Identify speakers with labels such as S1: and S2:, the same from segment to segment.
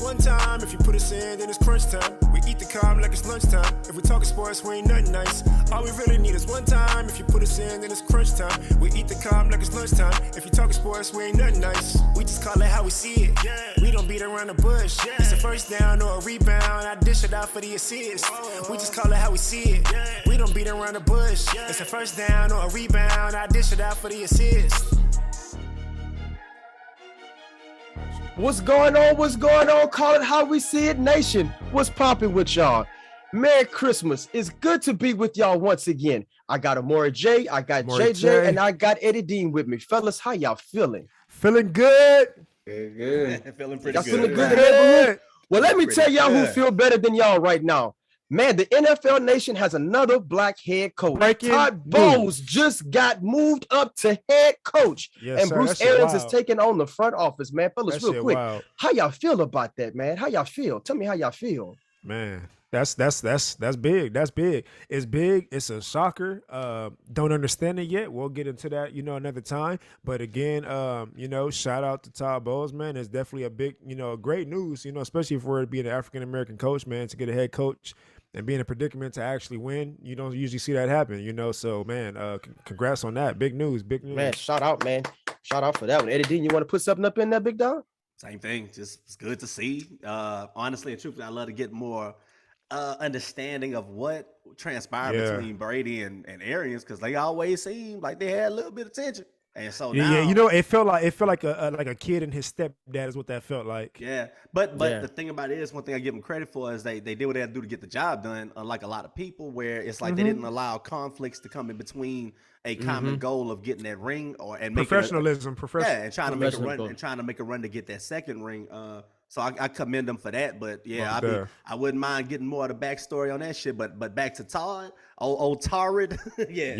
S1: one time. If you put us in, then it's crunch time. We eat the cob like it's lunchtime. If we talking sports, we ain't nothing nice. All we really need is one time. If you put us in, then it's crunch time. We eat the cob like it's lunchtime. If you talking sports, we ain't nothing nice. We just call it how we see it. We don't beat around the bush. It's a first down or a rebound. I dish it out for the assist. We just call it how we see it. We don't beat around the bush. It's a first down or a rebound. I dish it out for the assist.
S2: What's going on? What's going on? Call it how we see it, nation. What's popping with y'all? Merry Christmas. It's good to be with y'all once again. I got Amori Jay, I got JJ, and I got Eddie Dean with me. Fellas, how y'all feeling?
S3: Feeling good.
S4: Good. Feeling pretty
S2: Y'all
S4: good.
S2: feeling good? Well, let me tell y'all who feel better than y'all right now. Man, the NFL Nation has another black head coach. Todd Bowles just got moved up to head coach.
S3: Yes,
S2: and
S3: sir.
S2: Bruce Arians is taking on the front office, man. Fellas, real quick,
S3: wild.
S2: how y'all feel about that, man? How y'all feel? Tell me how y'all feel.
S3: Man, that's big. That's big. It's big. It's a shocker. Don't understand it yet. We'll get into that, another time. But again, shout out to Todd Bowles, man. It's definitely a big, great news, especially for being an African-American coach, man, to get a head coach and be in a predicament to actually win. You don't usually see that happen, So, man, congrats on that. Big news.
S2: Man, shout out, man. Shout out for that one. Eddie Dean, you want to put something up in there, big dog?
S4: Same thing. Just it's good to see. Honestly and truthfully, I love to get more understanding of what transpired between Brady and Arians, because they always seemed like they had a little bit of tension. And so now,
S3: it felt like a kid and his stepdad is what that felt like.
S4: Yeah, but the thing about it is, one thing I give them credit for is they did what they had to do to get the job done. Unlike a lot of people, where it's like they didn't allow conflicts to come in between a common goal of getting that ring and
S3: professionalism,
S4: and trying to make a run to get that second ring. So I commend them for that. But I wouldn't mind getting more of the backstory on that shit. But back to Todd, old Torrid, Hey,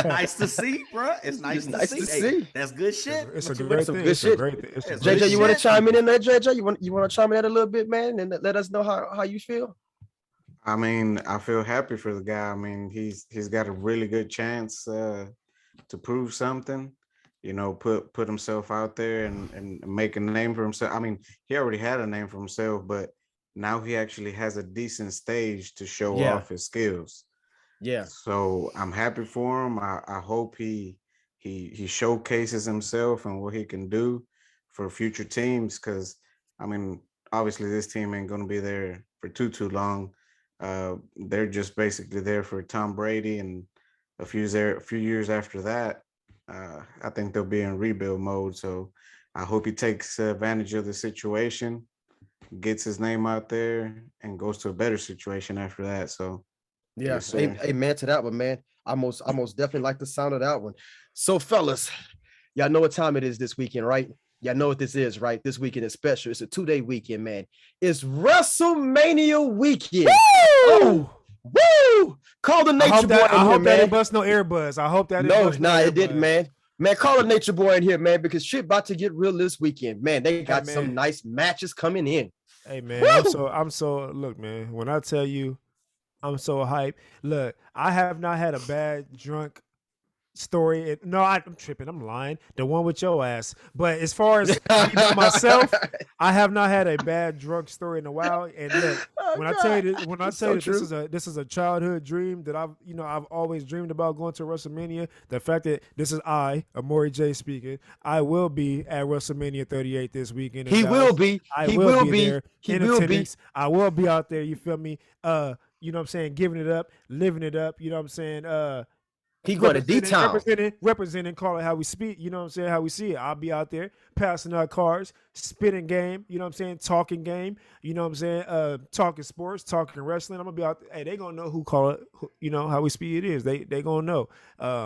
S4: nice to see, bro. It's nice to see. Hey, that's good shit.
S3: It's a great thing.
S2: JJ, you want to chime in there, JJ? You want to chime in a little bit, man, and let us know how you feel?
S5: I mean, I feel happy for the guy. I mean, he's got a really good chance to prove something. Put himself out there and make a name for himself. I mean, he already had a name for himself, but now he actually has a decent stage to show off his skills.
S2: Yeah.
S5: So I'm happy for him. I hope he showcases himself and what he can do for future teams. Because I mean, obviously this team ain't gonna be there for too long. They're just basically there for Tom Brady, and a few years after that, I think they'll be in rebuild mode. So I hope he takes advantage of the situation, gets his name out there, and goes to a better situation after that. So
S2: yeah, amen to that one, man. I most definitely like the sound of that one. So fellas, y'all know what time it is this weekend, right? Y'all know what this is, right? This weekend is special. It's a 2-day weekend, man. It's Wrestlemania weekend. Woo! Woo! Call the Nature Boy in here, man.
S3: I hope that didn't bust no earbuds. I hope that didn't
S2: it didn't, man. Man, call the Nature Boy in here, man, because shit about to get real this weekend. Man, they got some nice matches coming in.
S3: Hey, man, I'm so look, man, when I tell you I'm so hyped. Look, I have not had a bad drunk story. No, I'm tripping. I'm lying. The one with your ass. But as far as myself, I have not had a bad drunk story in a while. And look, when I tell you this is a childhood dream that I've always dreamed about going to WrestleMania. The fact that this is Amori Jay speaking, I will be at WrestleMania 38 this weekend.
S2: He will be. He will be there. He will be.
S3: I will be out there. You feel me? You know what I'm saying? Giving it up, living it up. You know what I'm saying?
S2: He going to D-Town.
S3: Representing, call it how we speak, you know what I'm saying, how we see it. I'll be out there passing out cards, spitting game, you know what I'm saying, talking game, you know what I'm saying, talking sports, talking wrestling. I'm going to be out there. Hey, they going to know who call it, how we speak it is. They going to know.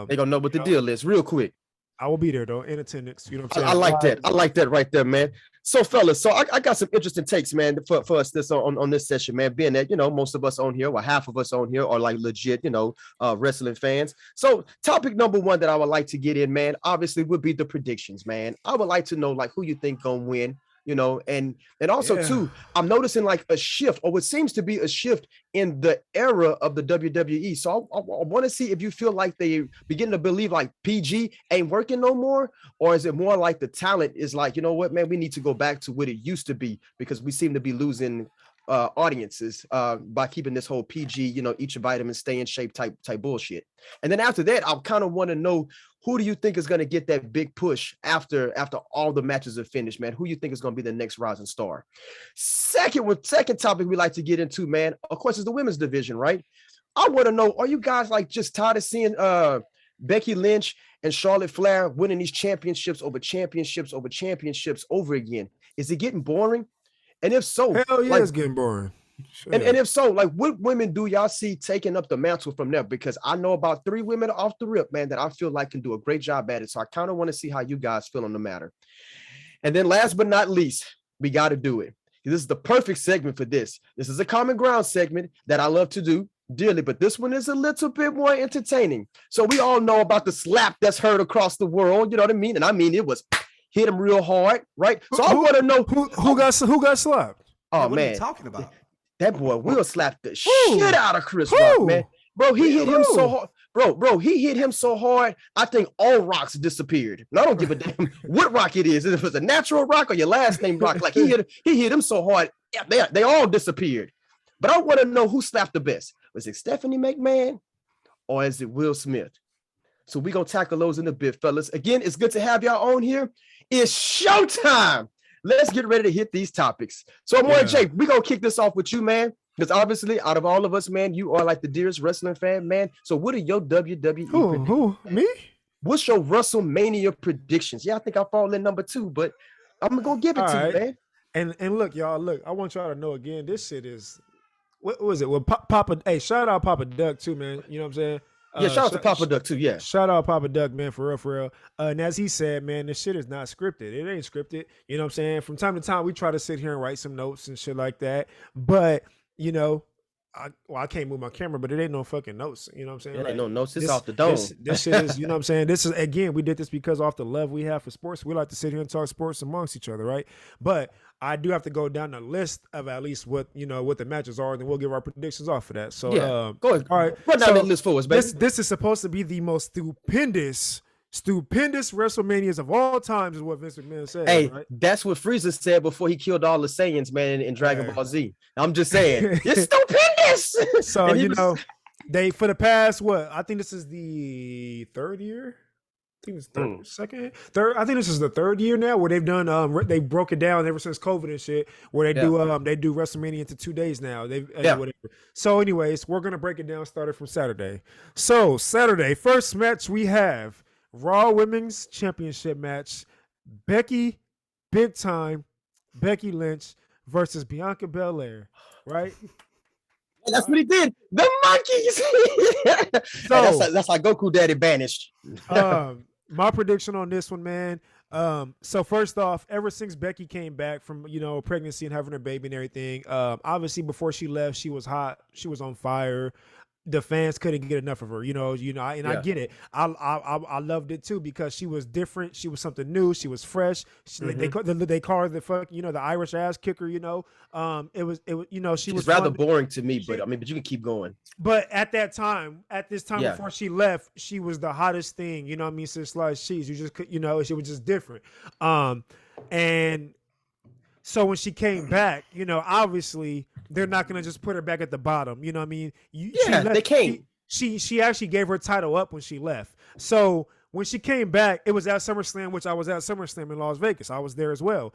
S2: They going to know what the deal is real quick.
S3: I will be there, though, in attendance. You know what I'm saying?
S2: I like that. I like that right there, man. So, fellas, I got some interesting takes, man, for us on this session, man, being that, most of us on here, or half of us on here are like legit, wrestling fans. So topic number one that I would like to get in, man, obviously would be the predictions, man. I would like to know, like, who you think gonna win, you know, and also too, I'm noticing like a shift, or what seems to be a shift in the era of the WWE. So I want to see if you feel like they begin to believe like PG ain't working no more, or is it more like the talent is like, you know what, man, we need to go back to what it used to be, because we seem to be losing audiences by keeping this whole PG, you know, eat your vitamins, stay in shape type bullshit. And then after that, I kind of want to know, who do you think is going to get that big push after all the matches are finished, man? Who you think is going to be the next rising star? Second topic we like to get into, man, of course, is the women's division, right? I want to know, are you guys like just tired of seeing Becky Lynch and Charlotte Flair winning these championships over again? Is it getting boring? And if so,
S3: hell yeah, it's getting boring.
S2: And if so, like, what women do y'all see taking up the mantle from there? Because I know about 3 women off the rip, man, that I feel like can do a great job at it. So I kind of want to see how you guys feel on the matter. And then last but not least, we got to do it. This is the perfect segment for this. This is a common ground segment that I love to do dearly, but this one is a little bit more entertaining. So we all know about the slap that's heard across the world. You know what I mean? And I mean, it was hit him real hard, right? So I want to know
S3: who got slapped.
S2: Oh,
S4: what
S2: man,
S4: are you talking about?
S2: That boy Will slapped the shit out of Chris Rock, man. Bro, he hit him so hard. Bro, he hit him so hard, I think all rocks disappeared. And I don't give a damn what rock it is. If it's a natural rock or your last name rock, like he hit him so hard, they all disappeared. But I want to know who slapped the best. Was it Stephanie McMahon or is it Will Smith? So we're going to tackle those in a bit, fellas. Again, it's good to have y'all on here. It's showtime. Let's get ready to hit these topics. So, Amori Jay, we're going to kick this off with you, man. Because obviously, out of all of us, man, you are like the dearest wrestling fan, man. So what are your WWE predictions?
S3: Who? Me?
S2: What's your WrestleMania predictions? Yeah, I think I fall in number 2, but I'm going to give it to you, man.
S3: And look, y'all, I want y'all to know again, this shit is, what was it? Well, Papa, hey, shout out Papa Duck too, man. You know what I'm saying?
S2: Yeah, shout out to Papa Duck too, yeah.
S3: Shout out Papa Duck, man, for real. And as he said, man, this shit is not scripted. It ain't scripted. You know what I'm saying? From time to time, we try to sit here and write some notes and shit like that. But, you know, I can't move my camera, but it ain't no fucking notes. You know what I'm saying?
S2: It ain't no notes. It's off the dome.
S3: This shit is, you know what I'm saying? This is, again, we did this because off the love we have for sports. We like to sit here and talk sports amongst each other, right? But I do have to go down the list of at least what the matches are, and then we'll give our predictions off of that. So,
S2: go ahead.
S3: All right.
S2: Run down that list for us, baby.
S3: This is supposed to be the most stupendous WrestleManias of all times, is what Vince McMahon said.
S2: Hey,
S3: right?
S2: That's what Frieza said before he killed all the Saiyans, man, in Dragon Ball Z. I'm just saying, it's stupendous.
S3: So, you know, they, for the past, I think this is the 3rd year. I think it's third. I think this is the 3rd year now where they've done. They broke it down ever since COVID and shit. Where they do WrestleMania into 2 days now. Whatever. So, anyways, we're gonna break it down. Started from Saturday. So Saturday, first match we have Raw Women's Championship match. Becky Lynch versus Bianca Belair. Right.
S2: That's what he did. The monkeys. So that's like Goku Daddy banished.
S3: My prediction on this one, man. So first off, ever since Becky came back from, you know, pregnancy and having her baby and everything, obviously before she left, she was hot. She was on fire. The fans couldn't get enough of her, I get it. I loved it too because she was different. She was something new. She was fresh. They call her the Irish ass kicker. It was she was
S2: rather boring to me, but you can keep going.
S3: But at this time before she left, she was the hottest thing. You know what I mean? Since sliced cheese, you just could, she was just different. And so when she came back, obviously they're not going to just put her back at the bottom. You know what I mean?
S2: They can't.
S3: She actually gave her title up when she left. So when she came back, it was at SummerSlam, which I was at SummerSlam in Las Vegas. I was there as well.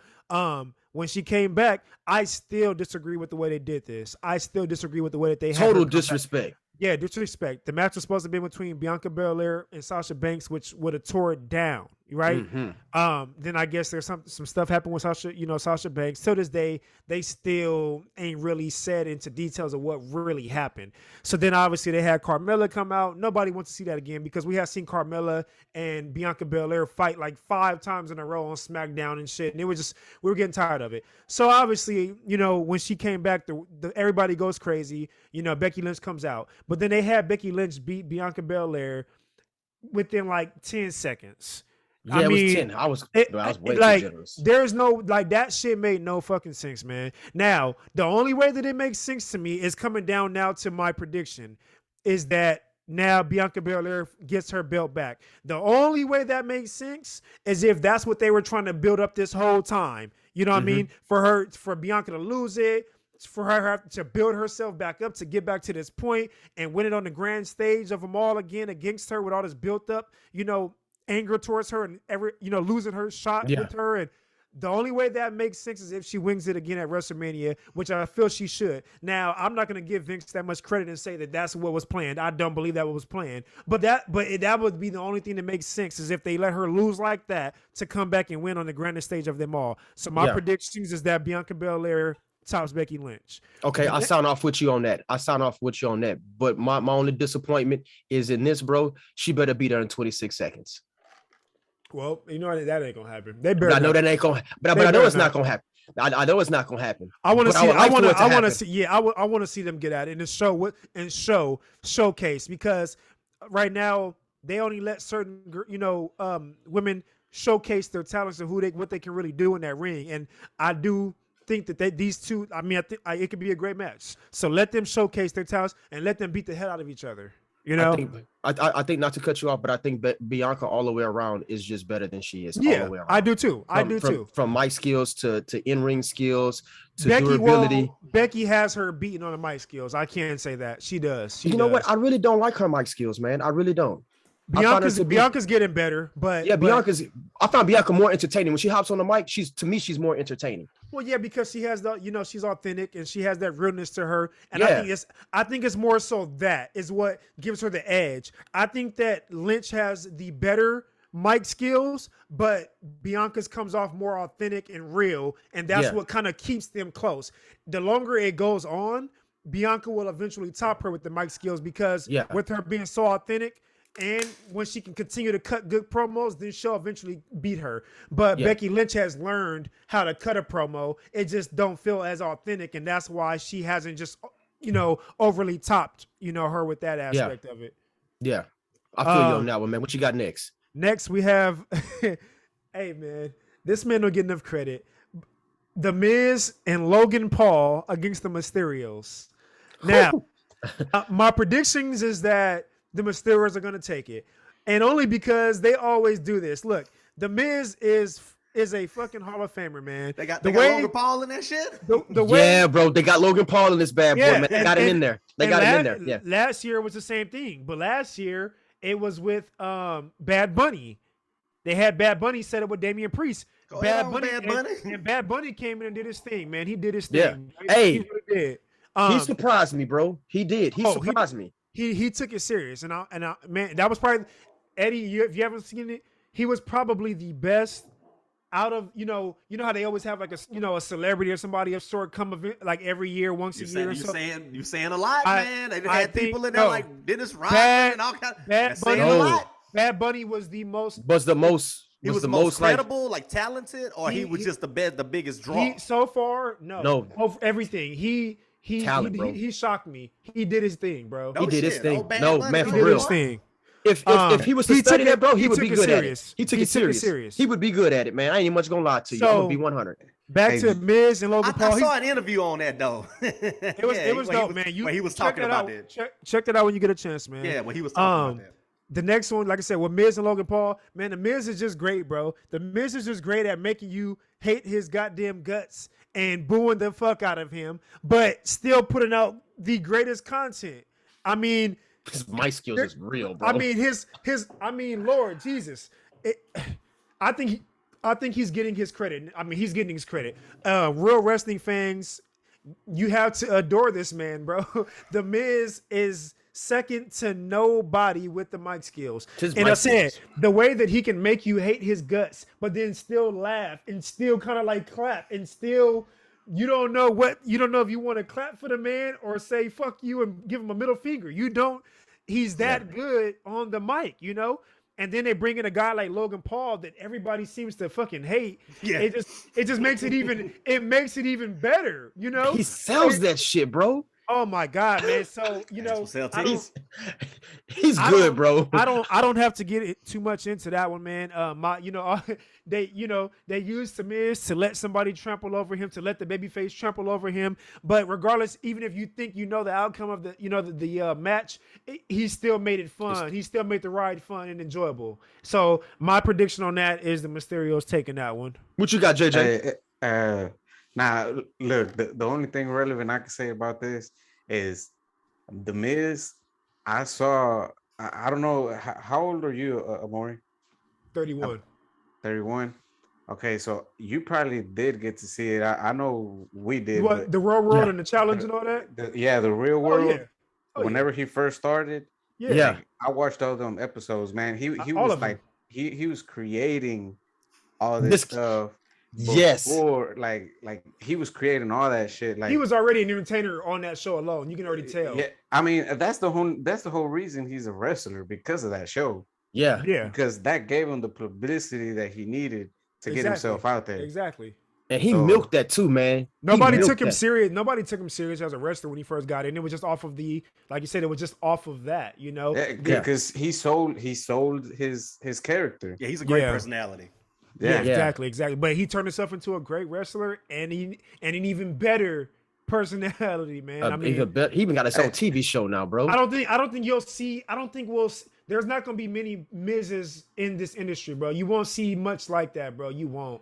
S3: When she came back, I still disagree with the way they did this. I still disagree with the way that they had
S2: total disrespect.
S3: Yeah, disrespect. The match was supposed to be between Bianca Belair and Sasha Banks, which would have tore it down, right? Then I guess there's some stuff happened with Sasha Banks. To this day, they still ain't really said into details of what really happened. So then obviously they had Carmella come out. Nobody wants to see that again because we have seen Carmella and Bianca Belair fight like 5 times in a row on SmackDown and shit. And we were getting tired of it. So obviously, when she came back, everybody goes crazy. Becky Lynch comes out. But then they had Becky Lynch beat Bianca Belair within like 10 seconds.
S2: Yeah, it was 10. I was way
S3: like,
S2: too generous.
S3: There's no, like, that shit made no fucking sense, man. Now, the only way that it makes sense to me is coming down now to my prediction is that now Bianca Belair gets her belt back. The only way that makes sense is if that's what they were trying to build up this whole time. You know what I mean? For Bianca to lose it, for her to build herself back up, to get back to this point and win it on the grand stage of them all again against her with all this built up, anger towards her and losing her shot with her. And the only way that makes sense is if she wins it again at WrestleMania, which I feel she should. Now, I'm not going to give Vince that much credit and say that that's what was planned. I don't believe that was planned. But that would be the only thing that makes sense is if they let her lose like that to come back and win on the grandest stage of them all. So my predictions is that Bianca Belair tops Becky Lynch.
S2: Okay, I sign off with you on that. But my only disappointment is in this, bro. She better be there in 26 seconds.
S3: Well, that ain't gonna happen. They better.
S2: I know that ain't gonna. But I know it's not gonna happen. I know it's not gonna happen.
S3: I want to see. I want to see. Yeah, I want to see them get at it and showcase, because right now they only let certain women showcase their talents and what they can really do in that ring. And I do think that these two. I mean, it could be a great match. So let them showcase their talents and let them beat the hell out of each other. I think, not to cut you off, but I think Bianca all the way around is just better than she is. Yeah,
S2: all the way around.
S3: I do too.
S2: From mic skills to in-ring skills to durability.
S3: Becky has her beating on the mic skills. I can't say that. She does.
S2: You know what? I really don't like her mic skills, man. I really don't.
S3: Bianca's getting better, but
S2: I found Bianca more entertaining when she hops on the mic. To me, she's more entertaining.
S3: Well, yeah, because she has she's authentic and she has that realness to her. And I think it's more so that is what gives her the edge. I think that Lynch has the better mic skills, but Bianca's comes off more authentic and real, and that's what kind of keeps them close. The longer it goes on, Bianca will eventually top her with the mic skills, because with her being so authentic, and when she can continue to cut good promos, then she'll eventually beat her. But Becky Lynch has learned how to cut a promo. It just don't feel as authentic, and that's why she hasn't just, overly topped, her with that aspect of it.
S2: Yeah, I feel you on that one, man. What you got next?
S3: Next, we have, hey, man, this man don't get enough credit. The Miz and Logan Paul against the Mysterios. Now, my predictions is that the Mysterios are going to take it. And only because they always do this. Look, the Miz is a fucking Hall of Famer, man.
S4: They got Logan Paul in that shit?
S2: Yeah, bro. They got Logan Paul in this bad boy, man. They got him in there. Yeah.
S3: Last year was the same thing. But last year, it was with Bad Bunny. They had Bad Bunny set up with Damian Priest. Bad Bunny came in and did his thing, man. He did his thing.
S2: Yeah. Hey,
S3: he really did.
S2: He surprised me, bro. He did. He surprised me.
S3: He took it serious, and I man, that was probably Eddie. If you haven't seen it, he was probably the best out of how they always have like a celebrity or somebody of sort come like every year, once a year.
S4: You saying a lot, man. They had people in there like Dennis Rodman and all kind.
S3: Bad Bunny was the most.
S4: He was the most credible, like talented, or he was just the biggest draw.
S3: So far, no. Over everything. He shocked me. He did his thing, bro.
S2: He did his thing. No, man,
S3: he
S2: for
S3: did
S2: real.
S3: His thing.
S2: If he was to study that, bro, he would be good at it. He took it serious. He would be good at it, man. I ain't much gonna lie to you. I'm gonna be 100.
S3: Back to Miz and Logan Paul.
S4: I saw an interview on that though.
S3: It was dope, man.
S4: When he was talking about that.
S3: Check that out when you get a chance, man.
S4: Yeah, when he was talking about that.
S3: The next one, like I said, with Miz and Logan Paul, man, the Miz is just great, bro. The Miz is just great at making you hate his goddamn guts and booing the fuck out of him, but still putting out the greatest content. I mean,
S2: his mic skills is real, bro.
S3: I mean, Lord Jesus, I think he's getting his credit. I mean, he's getting his credit. Real wrestling fans, you have to adore this man, bro. The Miz is second to nobody with the mic skills. And I said, the way that he can make you hate his guts, but then still laugh and still kind of like clap and still, you don't know if you want to clap for the man or say fuck you and give him a middle finger. He's that good on the mic, And then they bring in a guy like Logan Paul that everybody seems to fucking hate.
S4: Yeah.
S3: It just makes it even better,
S2: He sells that shit, bro.
S3: Oh my God, man. So
S2: he's good, bro.
S3: I don't have to get too much into that one, man. They used Miz to let somebody trample over him, to let the babyface trample over him. But regardless, even if you think you know the outcome of the match, he still made it fun. He still made the ride fun and enjoyable. So my prediction on that is the Mysterios taking that one.
S2: What you got, JJ?
S5: Now, look, the only thing relevant I can say about this is the Miz. I saw. I don't know how old are you, Amori?
S3: 31.
S5: 31. Okay, so you probably did get to see it. I know we did.
S3: What, the Real World and the challenge and all that?
S5: The Real World.
S3: Oh,
S5: whenever he first started, I watched all them episodes. Man, he was like he was creating all this stuff. Before, like he was creating all that shit. Like
S3: he was already an entertainer on that show alone. You can already tell.
S5: Yeah, I mean that's the whole reason he's a wrestler, because of that show.
S2: Yeah.
S5: Because that gave him the publicity that he needed to get himself out there.
S3: Exactly.
S2: And he milked that too, man.
S3: Nobody took him serious. Nobody took him serious as a wrestler when he first got in. It was just off of like you said, it was just off of that, you know.
S5: Because he sold his character.
S4: Yeah, he's a great personality.
S3: Yeah, exactly. But he turned himself into a great wrestler and an even better personality, man. I mean,
S2: he even got his own TV show now, bro.
S3: I don't think you'll see. I don't think there's not going to be many Miz's in this industry, bro. You won't see much like that, bro. You won't.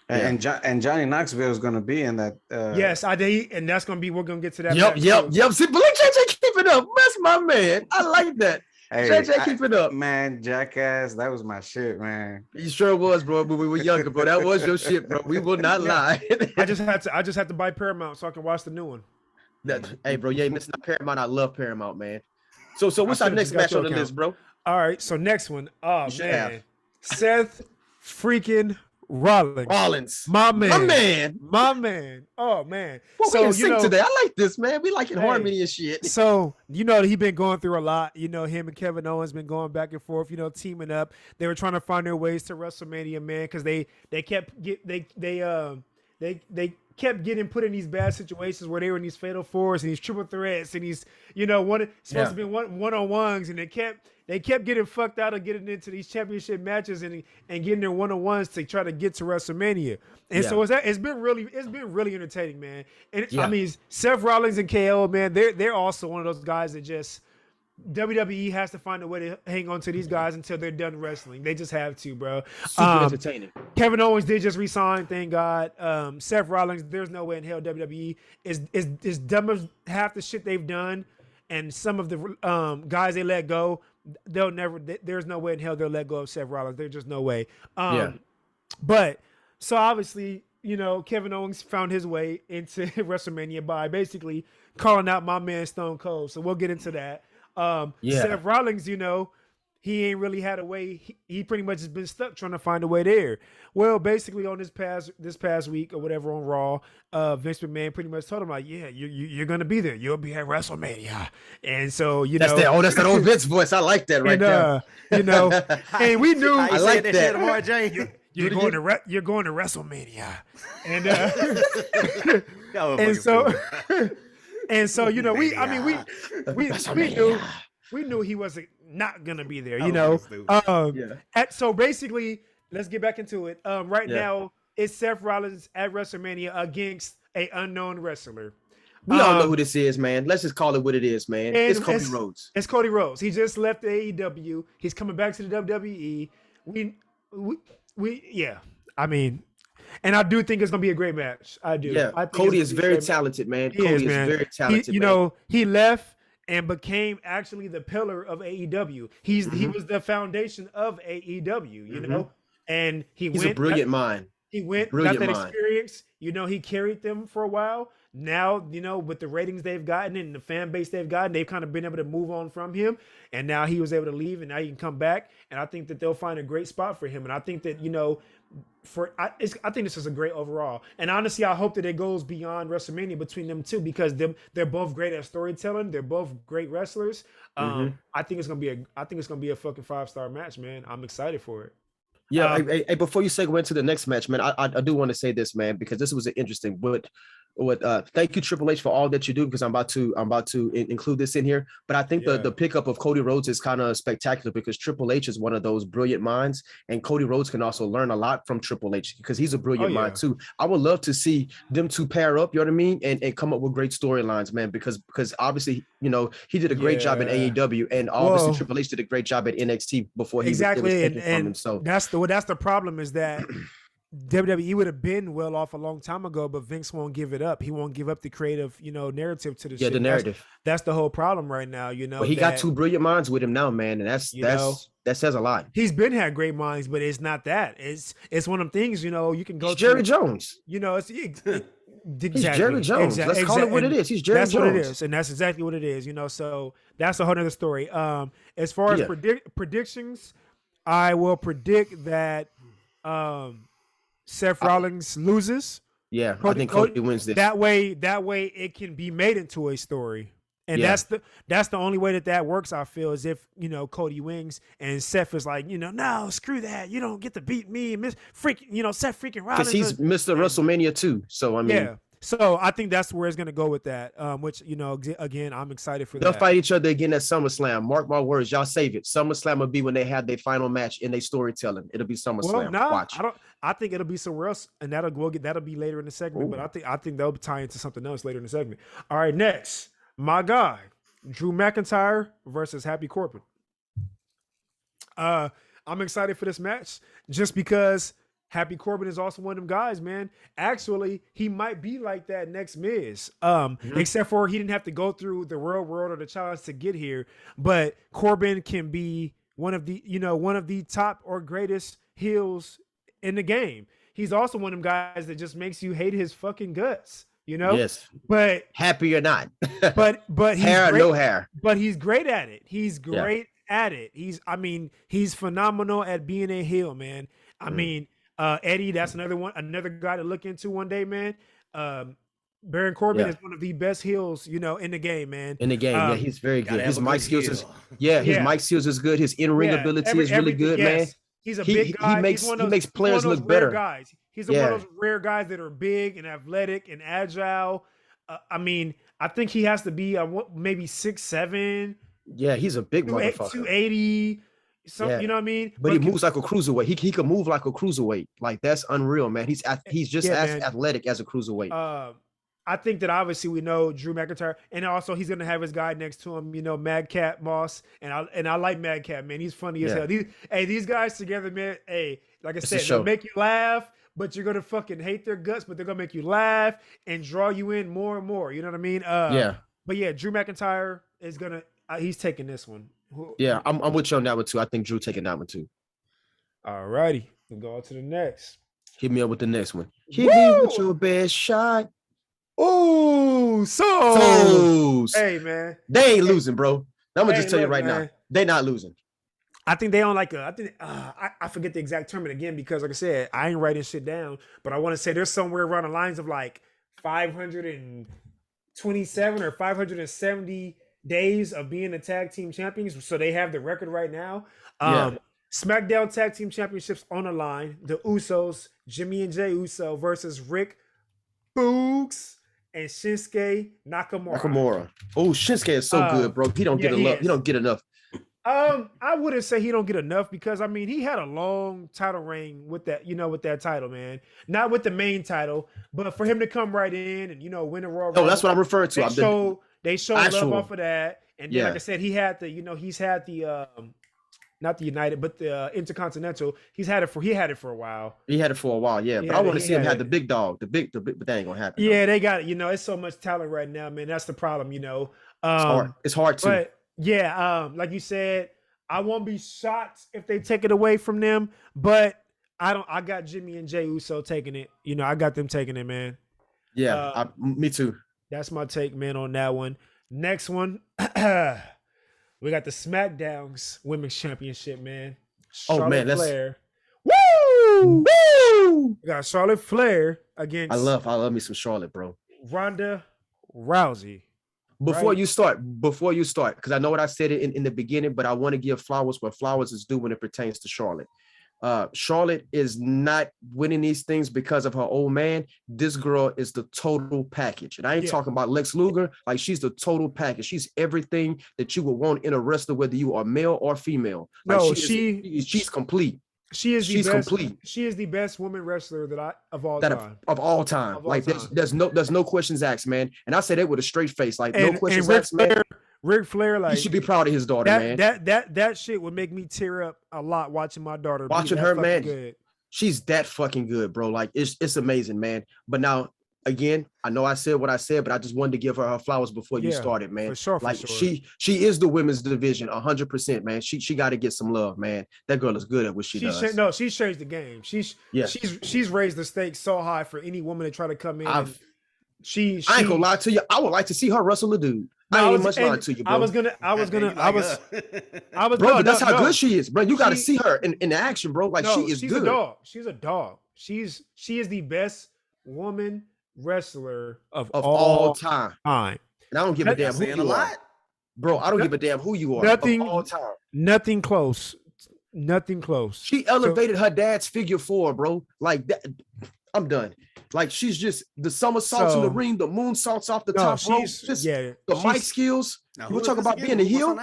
S5: And Johnny Knoxville is going to be in that.
S3: Yes, I did, and that's going to be. We're going to get to that.
S2: Yep. See, but let JJ keep it up. That's my man. I like that. Hey, JJ, keep it up,
S5: man. Jackass, that was my shit, man.
S2: You sure was, bro. But we were younger, bro. That was your shit, bro. We will not lie.
S3: I just had to buy Paramount so I can watch the new one.
S2: Hey, bro, you ain't missing Paramount. I love Paramount, man. So what's our next match on the list, bro?
S3: All right, so next one. Oh man, Seth freaking Rollins. My man. Oh man.
S2: Well, so we in today. I like this, man. We like in harmony and shit.
S3: So he been going through a lot. Him and Kevin Owens been going back and forth. Teaming up. They were trying to find their ways to WrestleMania, man, because they kept getting put in these bad situations where they were in these fatal fours and these triple threats and these supposed to be one-on-ones, and they kept getting fucked out of getting into these championship matches and getting their one-on-ones to try to get to WrestleMania. And so it's been really entertaining, man. And I mean, Seth Rollins and KO, man, they're also one of those guys that just WWE has to find a way to hang on to these guys until they're done wrestling. They just have to, bro.
S2: Super entertaining.
S3: Kevin Owens did just resign, thank God. Seth Rollins, there's no way in hell WWE is dumb as half the shit they've done, and some of the guys they let go, there's no way in hell they'll let go of Seth Rollins. There's just no way. But so obviously, Kevin Owens found his way into WrestleMania by basically calling out my man Stone Cold. So we'll get into that. Seth Rollins, he ain't really had a way. He pretty much has been stuck trying to find a way there. Well, basically on this past week or whatever on Raw, Vince McMahon pretty much told him like, yeah, you're gonna be there. You'll be at WrestleMania. And so that's
S2: that old Vince voice. I like that there.
S3: And we knew
S2: I like that.
S4: Amori Jay.
S3: You're going to WrestleMania. And so we knew he wasn't not gonna be there, So basically, let's get back into it. Now it's Seth Rollins at WrestleMania against an unknown wrestler.
S2: We all know who this is, man. Let's just call it what it is, man. It's Cody Rhodes.
S3: It's Cody Rhodes. He just left AEW. He's coming back to the WWE. I mean, and I do think it's gonna be a great match. I do.
S2: Yeah, Cody is very talented, man. Cody is very talented.
S3: He left and became actually the pillar of AEW. He was the foundation of AEW. And he's
S2: a brilliant mind.
S3: He got that experience. He carried them for a while. Now, with the ratings they've gotten and the fan base they've gotten, they've kind of been able to move on from him. And now he was able to leave, and now he can come back. And I think that they'll find a great spot for him. And I think that I think this is a great overall. And honestly, I hope that it goes beyond WrestleMania between them two, because they're both great at storytelling. They're both great wrestlers. I think it's gonna be a fucking 5-star match, man. I'm excited for it.
S2: Yeah. Hey, before you segue into the next match, man, I do want to say this, man, because this was an interesting. But Thank you, Triple H, for all that you do, because I'm about to include this in here. But I think the pickup of Cody Rhodes is kind of spectacular, because Triple H is one of those brilliant minds, and Cody Rhodes can also learn a lot from Triple H, because he's a brilliant mind too. I would love to see them two pair up, you know what I mean, and come up with great storylines, man, because obviously, you know, he did a great job in AEW, and obviously Triple H did a great job at NXT before he was taken from him. So
S3: that's the problem, is that WWE would have been well off a long time ago, but Vince won't give it up. He won't give up the creative, you know, narrative to the shit.
S2: The narrative.
S3: That's the whole problem right now, you know.
S2: But he got two brilliant minds with him now, man, and that says a lot.
S3: He's had great minds, but it's not that. It's one of them things, you know. You can go.
S2: He's Jerry Jones.
S3: You know, exactly.
S2: He's Jerry Jones. Let's call it what it is. He's Jerry Jones.
S3: That's what it is, and that's exactly what it is. You know, so that's a whole other story. As far as predictions, I will predict that Seth Rollins loses.
S2: Yeah, I think Cody wins this.
S3: That way it can be made into a story. And that's the only way that works, I feel, is if, you know, Cody wins and Seth is like, you know, no, screw that. You don't get to beat me. Seth freaking Rollins.
S2: Because he's Mr. WrestleMania too. So, I mean.
S3: Yeah. So I think that's where it's going to go with that, which, you know, again, I'm excited for that.
S2: They'll fight each other again at SummerSlam. Mark my words. Y'all save it. SummerSlam will be when they have their final match in their storytelling. It'll be SummerSlam. Watch.
S3: I think it'll be somewhere else, and that'll be later in the segment. Ooh. But I think they'll tie into something else later in the segment. All right, next, my guy, Drew McIntyre versus Happy Corbin. I'm excited for this match just because Happy Corbin is also one of them guys, man. Actually, he might be like that next Miz. Except for he didn't have to go through the Royal World or the challenge to get here. But Corbin can be one of the top or greatest heels in the game. He's also one of them guys that just makes you hate his fucking guts, you know?
S2: Yes.
S3: But
S2: happy or not.
S3: but he's
S2: hair
S3: great,
S2: or no hair.
S3: But he's great at it. He's great at it. He's phenomenal at being a heel, man. I mean, Eddie, that's another guy to look into one day, man. Baron Corbin is one of the best heels, you know, in the game, man.
S2: In the game, he's very good. His mic skills is mic skills is good. His in-ring ability is really good, man.
S3: He's a big guy.
S2: He makes players look better.
S3: Guys. He's one of those rare guys that are big and athletic and agile. I mean, I think he has to be maybe 6'7".
S2: Yeah, he's a big motherfucker.
S3: 280. You know what I mean?
S2: But he moves like a cruiserweight. He can move like a cruiserweight. Like, that's unreal, man. He's just as athletic as a cruiserweight.
S3: I think that obviously we know Drew McIntyre, and also he's gonna have his guy next to him, you know, Madcap Moss, and I like Madcap, man. He's funny as hell. These guys together, man. Hey, like I said, they'll make you laugh, but you're gonna fucking hate their guts, but they're gonna make you laugh and draw you in more and more. You know what I mean? But yeah, Drew McIntyre is gonna. He's taking this one.
S2: Yeah, I'm with you on that one too. I think Drew taking that one too.
S3: All righty, we'll go on to the next.
S2: Hit me up with the next one. Hit me with your best shot.
S3: Oh, so hey, man,
S2: they ain't losing, bro. I'm gonna just tell you right now, they not losing.
S3: I think they on I forget the exact term again, because like I said, I ain't writing shit down, but I want to say there's somewhere around the lines of like 527 or 570 days of being the tag team champions. So they have the record right now. Smackdown tag team championships on the line. The Usos, Jimmy and Jay Uso versus Rick Boogs and Shinsuke Nakamura.
S2: Oh, Shinsuke is so good, bro. He don't get enough. He don't get enough.
S3: I wouldn't say he don't get enough, because I mean, he had a long title reign with that, you know, with that title, man. Not with the main title, but for him to come right in and, you know, win the Royal Rumble.
S2: Oh, that's what I'm referring to.
S3: They showed love off of that. And then, like I said, he's had the not the United, but the Intercontinental. He had it for a while.
S2: He had it for a while, yeah. But I want to see him have the big dog, the big, but that ain't gonna happen.
S3: Yeah, they got it. You know, it's so much talent right now, man. That's the problem, you know.
S2: It's hard too.
S3: But yeah, like you said, I won't be shocked if they take it away from them. But I got Jimmy and Jay Uso taking it. You know, I got them taking it, man.
S2: Yeah, me too.
S3: That's my take, man, on that one. Next one. We got the Smackdowns Women's Championship, man. Charlotte Flair. Woo! Woo! We got Charlotte Flair against.
S2: I love me some Charlotte, bro.
S3: Ronda Rousey.
S2: Before you start, because I know what I said in the beginning, but I want to give flowers where flowers is due when it pertains to Charlotte. Charlotte is not winning these things because of her old man. This girl is the total package. And I ain't talking about Lex Luger. Like, she's the total package. She's everything that you would want in a wrestler, whether you are male or female. Like,
S3: no,
S2: she's complete.
S3: She's best,
S2: complete.
S3: She is the best woman wrestler of all time.
S2: Of all time. Like, there's no questions asked, man. And I say that with a straight face. Like, no questions asked, man.
S3: Ric Flair, like,
S2: you should be proud of his daughter, man.
S3: That shit would make me tear up a lot watching my daughter.
S2: Watching her, man.
S3: Good.
S2: She's that fucking good, bro. Like, it's amazing, man. But now, again, I know I said what I said, but I just wanted to give her flowers before you started, man.
S3: For sure,
S2: like, she is the women's division, 100%, man. She got to get some love, man. That girl is good at what she does.
S3: No, she's changed the game. She's raised the stakes so high for any woman to try to come in. I ain't gonna lie to you. I would like to see her wrestle a dude. I ain't much lying to you, bro. Bro, that's how good she is, bro. You got to see her in action, bro. Like, she is good. She's a dog. She is the best woman wrestler of
S2: all time.
S3: And
S2: I don't give a damn who you are. Bro, I don't give a damn who you are.
S3: Nothing,
S2: of all time.
S3: Nothing close. Nothing close.
S2: She elevated her dad's figure 4, bro. Like that. I'm done. Like, she's just the somersaults in the ring, the moonsaults off the top rope. The mic skills. You were talking about being a heel?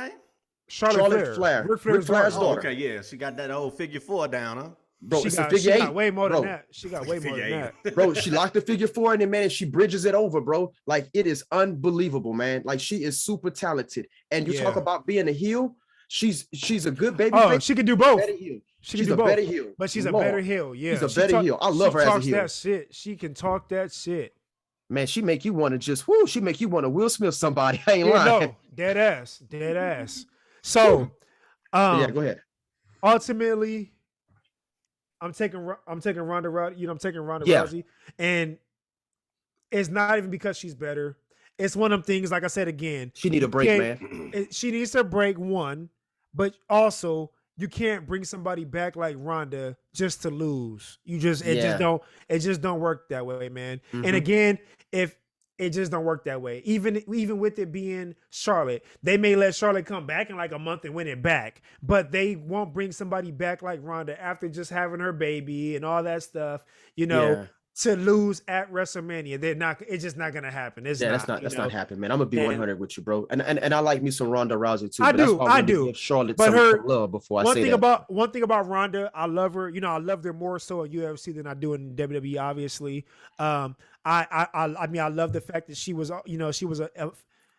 S2: Charlotte Flair.
S3: Ric Flair's daughter.
S4: Okay, yeah. She got that old figure 4 down, huh?
S2: Bro, it's a figure 8.
S3: She got way more than that. She got way more than that.
S2: Bro, she locked the figure 4 in, and man, she bridges it over, bro. Like, it is unbelievable, man. Like, she is super talented. And you talk about being a heel. She's a good baby.
S3: Oh, she can do both.
S2: She's a better heel.
S3: But she's a better heel. Yeah.
S2: She's a better heel. I love her as a heel.
S3: She talks that shit. She can talk that shit.
S2: Man, she make you want to just, she make you want to Will Smith somebody. I ain't lying.
S3: No, dead ass. So,
S2: yeah, go ahead.
S3: Ultimately, I'm taking Ronda Rousey. I'm taking Ronda Rousey, and it's not even because she's better. It's one of them things. Like I said again,
S2: she need a break, man.
S3: She needs to break one, but also you can't bring somebody back like Ronda just to lose. It just don't work that way, man. Mm-hmm. And again, if it just don't work that way, even with it being Charlotte, they may let Charlotte come back in like a month and win it back, but they won't bring somebody back like Ronda after just having her baby and all that stuff, to lose at WrestleMania. It's just not gonna happen. That's not happening, man. I'm gonna be 100 with you, bro. And I like me some Ronda Rousey too. I do. Give Charlotte some love before I say that. One thing about Ronda, I love her. I loved her more so in UFC than I do in WWE. Obviously, I love the fact that she was,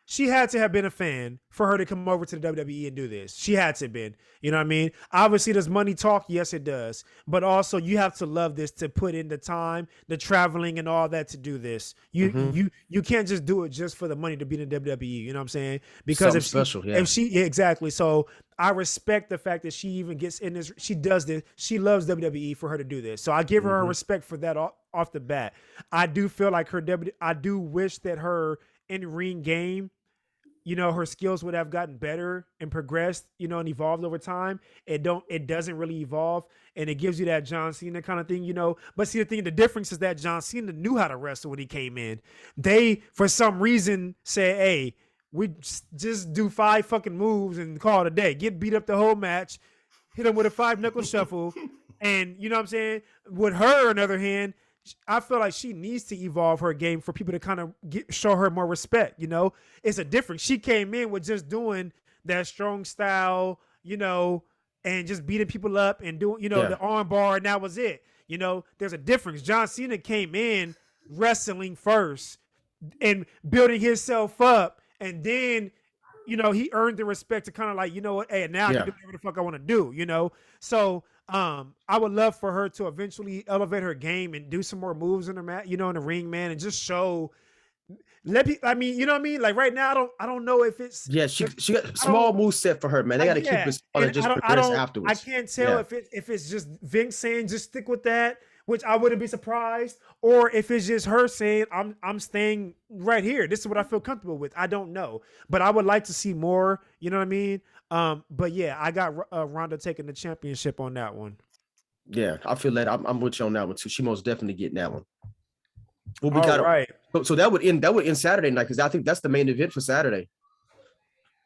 S3: she had to have been a fan for her to come over to the WWE and do this. She had to have been, you know what I mean? Obviously, does money talk? Yes, it does. But also, you have to love this to put in the time, the traveling, and all that to do this. You can't just do it just for the money to be in the WWE. You know what I'm saying? Because exactly. So I respect the fact that she even gets in this. She does this. She loves WWE for her to do this. So I give her a respect for that off the bat. I do feel like I do wish that her in-ring game, her skills would have gotten better and progressed, and evolved over time. It doesn't really evolve, and it gives you that John Cena kind of thing, But see, the difference is that John Cena knew how to wrestle when he came in. They, for some reason, say, hey, we just do 5 fucking moves and call it a day. Get beat up the whole match, hit him with a 5-knuckle shuffle, and you know what I'm saying? With her, on the other hand, I feel like she needs to evolve her game for people to kind of show her more respect. It's a difference. She came in with just doing that strong style, and just beating people up and doing, the arm bar, and that was it. There's a difference. John Cena came in wrestling first and building himself up, and then, he earned the respect to kind of like, hey, now I can do whatever the fuck I want to do, So I would love for her to eventually elevate her game and do some more moves in the mat, in the ring, man, and just show. You know what I mean? Like right now, I don't know if it's
S2: she got small move set for her, man. They got to keep it and just progress afterwards.
S3: I can't tell if it's just Vince saying just stick with that, which I wouldn't be surprised, or if it's just her saying I'm staying right here. This is what I feel comfortable with. I don't know, but I would like to see more. You know what I mean? But yeah, I got Ronda taking the championship on that one.
S2: Yeah, I feel that I'm with you on that one too. She most definitely getting that one. Well, so that would end Saturday night, because I think that's the main event for Saturday.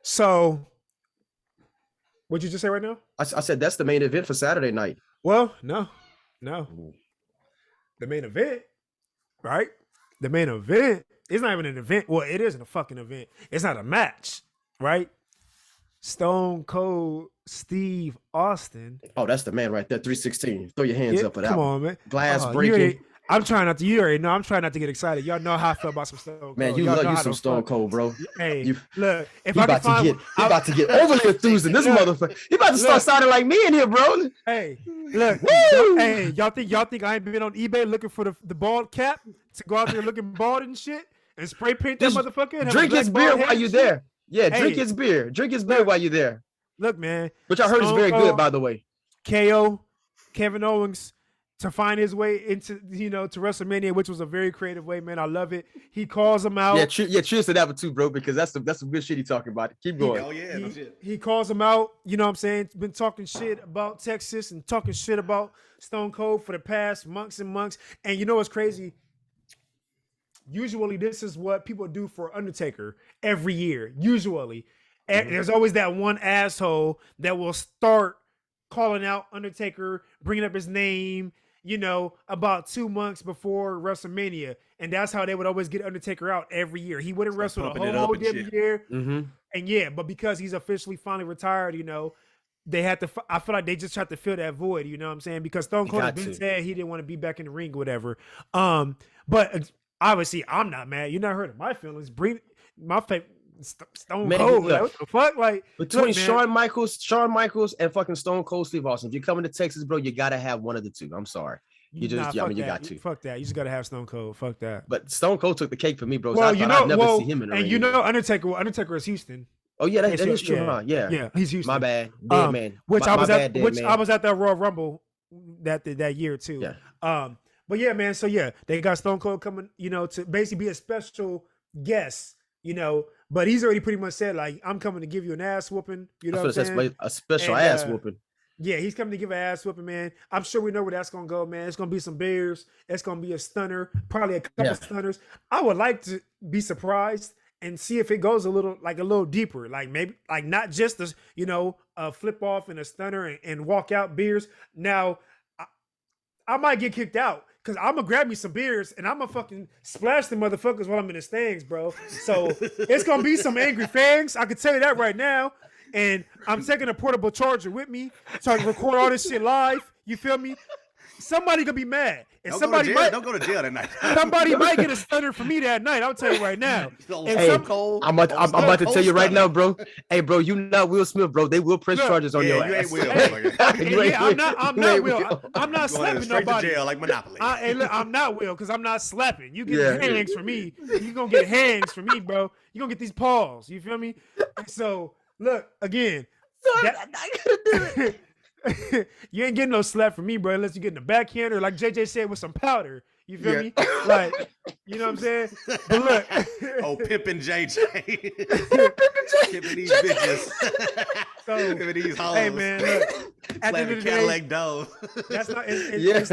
S3: So, what'd you just say right now?
S2: I said that's the main event for Saturday night.
S3: Well, no. The main event, right? The main event. It's not even an event. Well, it isn't a fucking event. It's not a match, right? Stone Cold Steve Austin.
S2: Oh, that's the man right there. 316. Throw your hands up for that.
S3: Come on, man.
S2: Glass breaking.
S3: I'm trying not to. You already know. I'm trying not to get excited. Y'all know how I feel about some Stone Cold.
S2: Man, you love you some Stone Cold, bro.
S3: Hey, look. If
S2: he
S3: I can find,
S2: he about to get overly enthused in this motherfucker. He about to start sounding like me in here, bro.
S3: Hey, look. Hey, y'all think I ain't been on eBay looking for the bald cap to go out there looking bald and shit and spray paint that motherfucker? And
S2: drink his beer while you're there. Yeah, drink his beer. Drink his beer while you're there.
S3: Look, man.
S2: Which I heard is very good, by the way.
S3: KO, Kevin Owens, to find his way into, to WrestleMania, which was a very creative way, man. I love it. He calls him out.
S2: Yeah, cheers to that one too, bro, because that's some good shit he talking about. Keep going.
S4: No shit.
S3: He calls him out, you know what I'm saying? Been talking shit about Texas and talking shit about Stone Cold for the past months and months. And you know what's crazy? Usually this is what people do for Undertaker every year. Usually. And there's always that one asshole that will start calling out Undertaker, bringing up his name, about 2 months before WrestleMania. And that's how they would always get Undertaker out every year. He wouldn't wrestle the whole damn year.
S2: Mm-hmm.
S3: And but because he's officially finally retired, they had to, I feel like they just tried to fill that void, you know what I'm saying? Because Stone Cold has been said he didn't want to be back in the ring or whatever. But obviously I'm not mad. You never heard of my feelings. Bring my favorite. Stone Cold, like, what the fuck? Like
S2: between Shawn Michaels, and fucking Stone Cold Steve Austin. If you're coming to Texas, bro, you gotta have one of the two. I'm sorry. You got to.
S3: Fuck that. You just gotta have Stone Cold. Fuck that.
S2: But Stone Cold took the cake for me, bro.
S3: Well,
S2: I'd never see him in the ring.
S3: And Undertaker is Houston.
S2: Oh yeah, that is true, huh? Yeah,
S3: he's Houston.
S2: My bad, dead man.
S3: I was at that Royal Rumble that year too.
S2: Yeah.
S3: But yeah, man. So yeah, they got Stone Cold coming, to basically be a special guest, But he's already pretty much said, like, I'm coming to give you an ass whooping. You know what I'm saying?
S2: A special ass whooping.
S3: Yeah, he's coming to give an ass whooping, man. I'm sure we know where that's going to go, man. It's going to be some beers. It's going to be a stunner, probably a couple of stunners. I would like to be surprised and see if it goes a little deeper. Like maybe, like not just a flip off and a stunner and walk out beers. Now, I might get kicked out. Cause I'm gonna grab me some beers and I'm gonna fucking splash the motherfuckers while I'm in the stands, bro. So it's gonna be some angry fans. I can tell you that right now. And I'm taking a portable charger with me so I can record all this shit live. You feel me? Somebody gonna be mad. And
S4: don't go to jail that night.
S3: Somebody might get a stunner for me that night. I'll tell you right now.
S2: I'm about to tell you right now, bro. Hey, bro, you not Will Smith, bro. They will press charges on your ass.
S4: You ain't Will.
S3: I'm not Will. I'm not slapping nobody.
S4: To jail like Monopoly.
S3: I'm not Will because I'm not slapping. You get hands from me. You gonna get hands from me, bro. You gonna get these paws. You feel me? So look again. You ain't getting no slap from me, bro, unless you get in the backhand or like JJ said with some powder. You feel me? Like, you know what I'm saying? But look.
S4: Pimpin' JJ. Pimpin' these bitches. Pimpin' these hoes.
S3: Hey, man, look. At the end of the
S4: Cadillac Dove.
S3: That's not, it's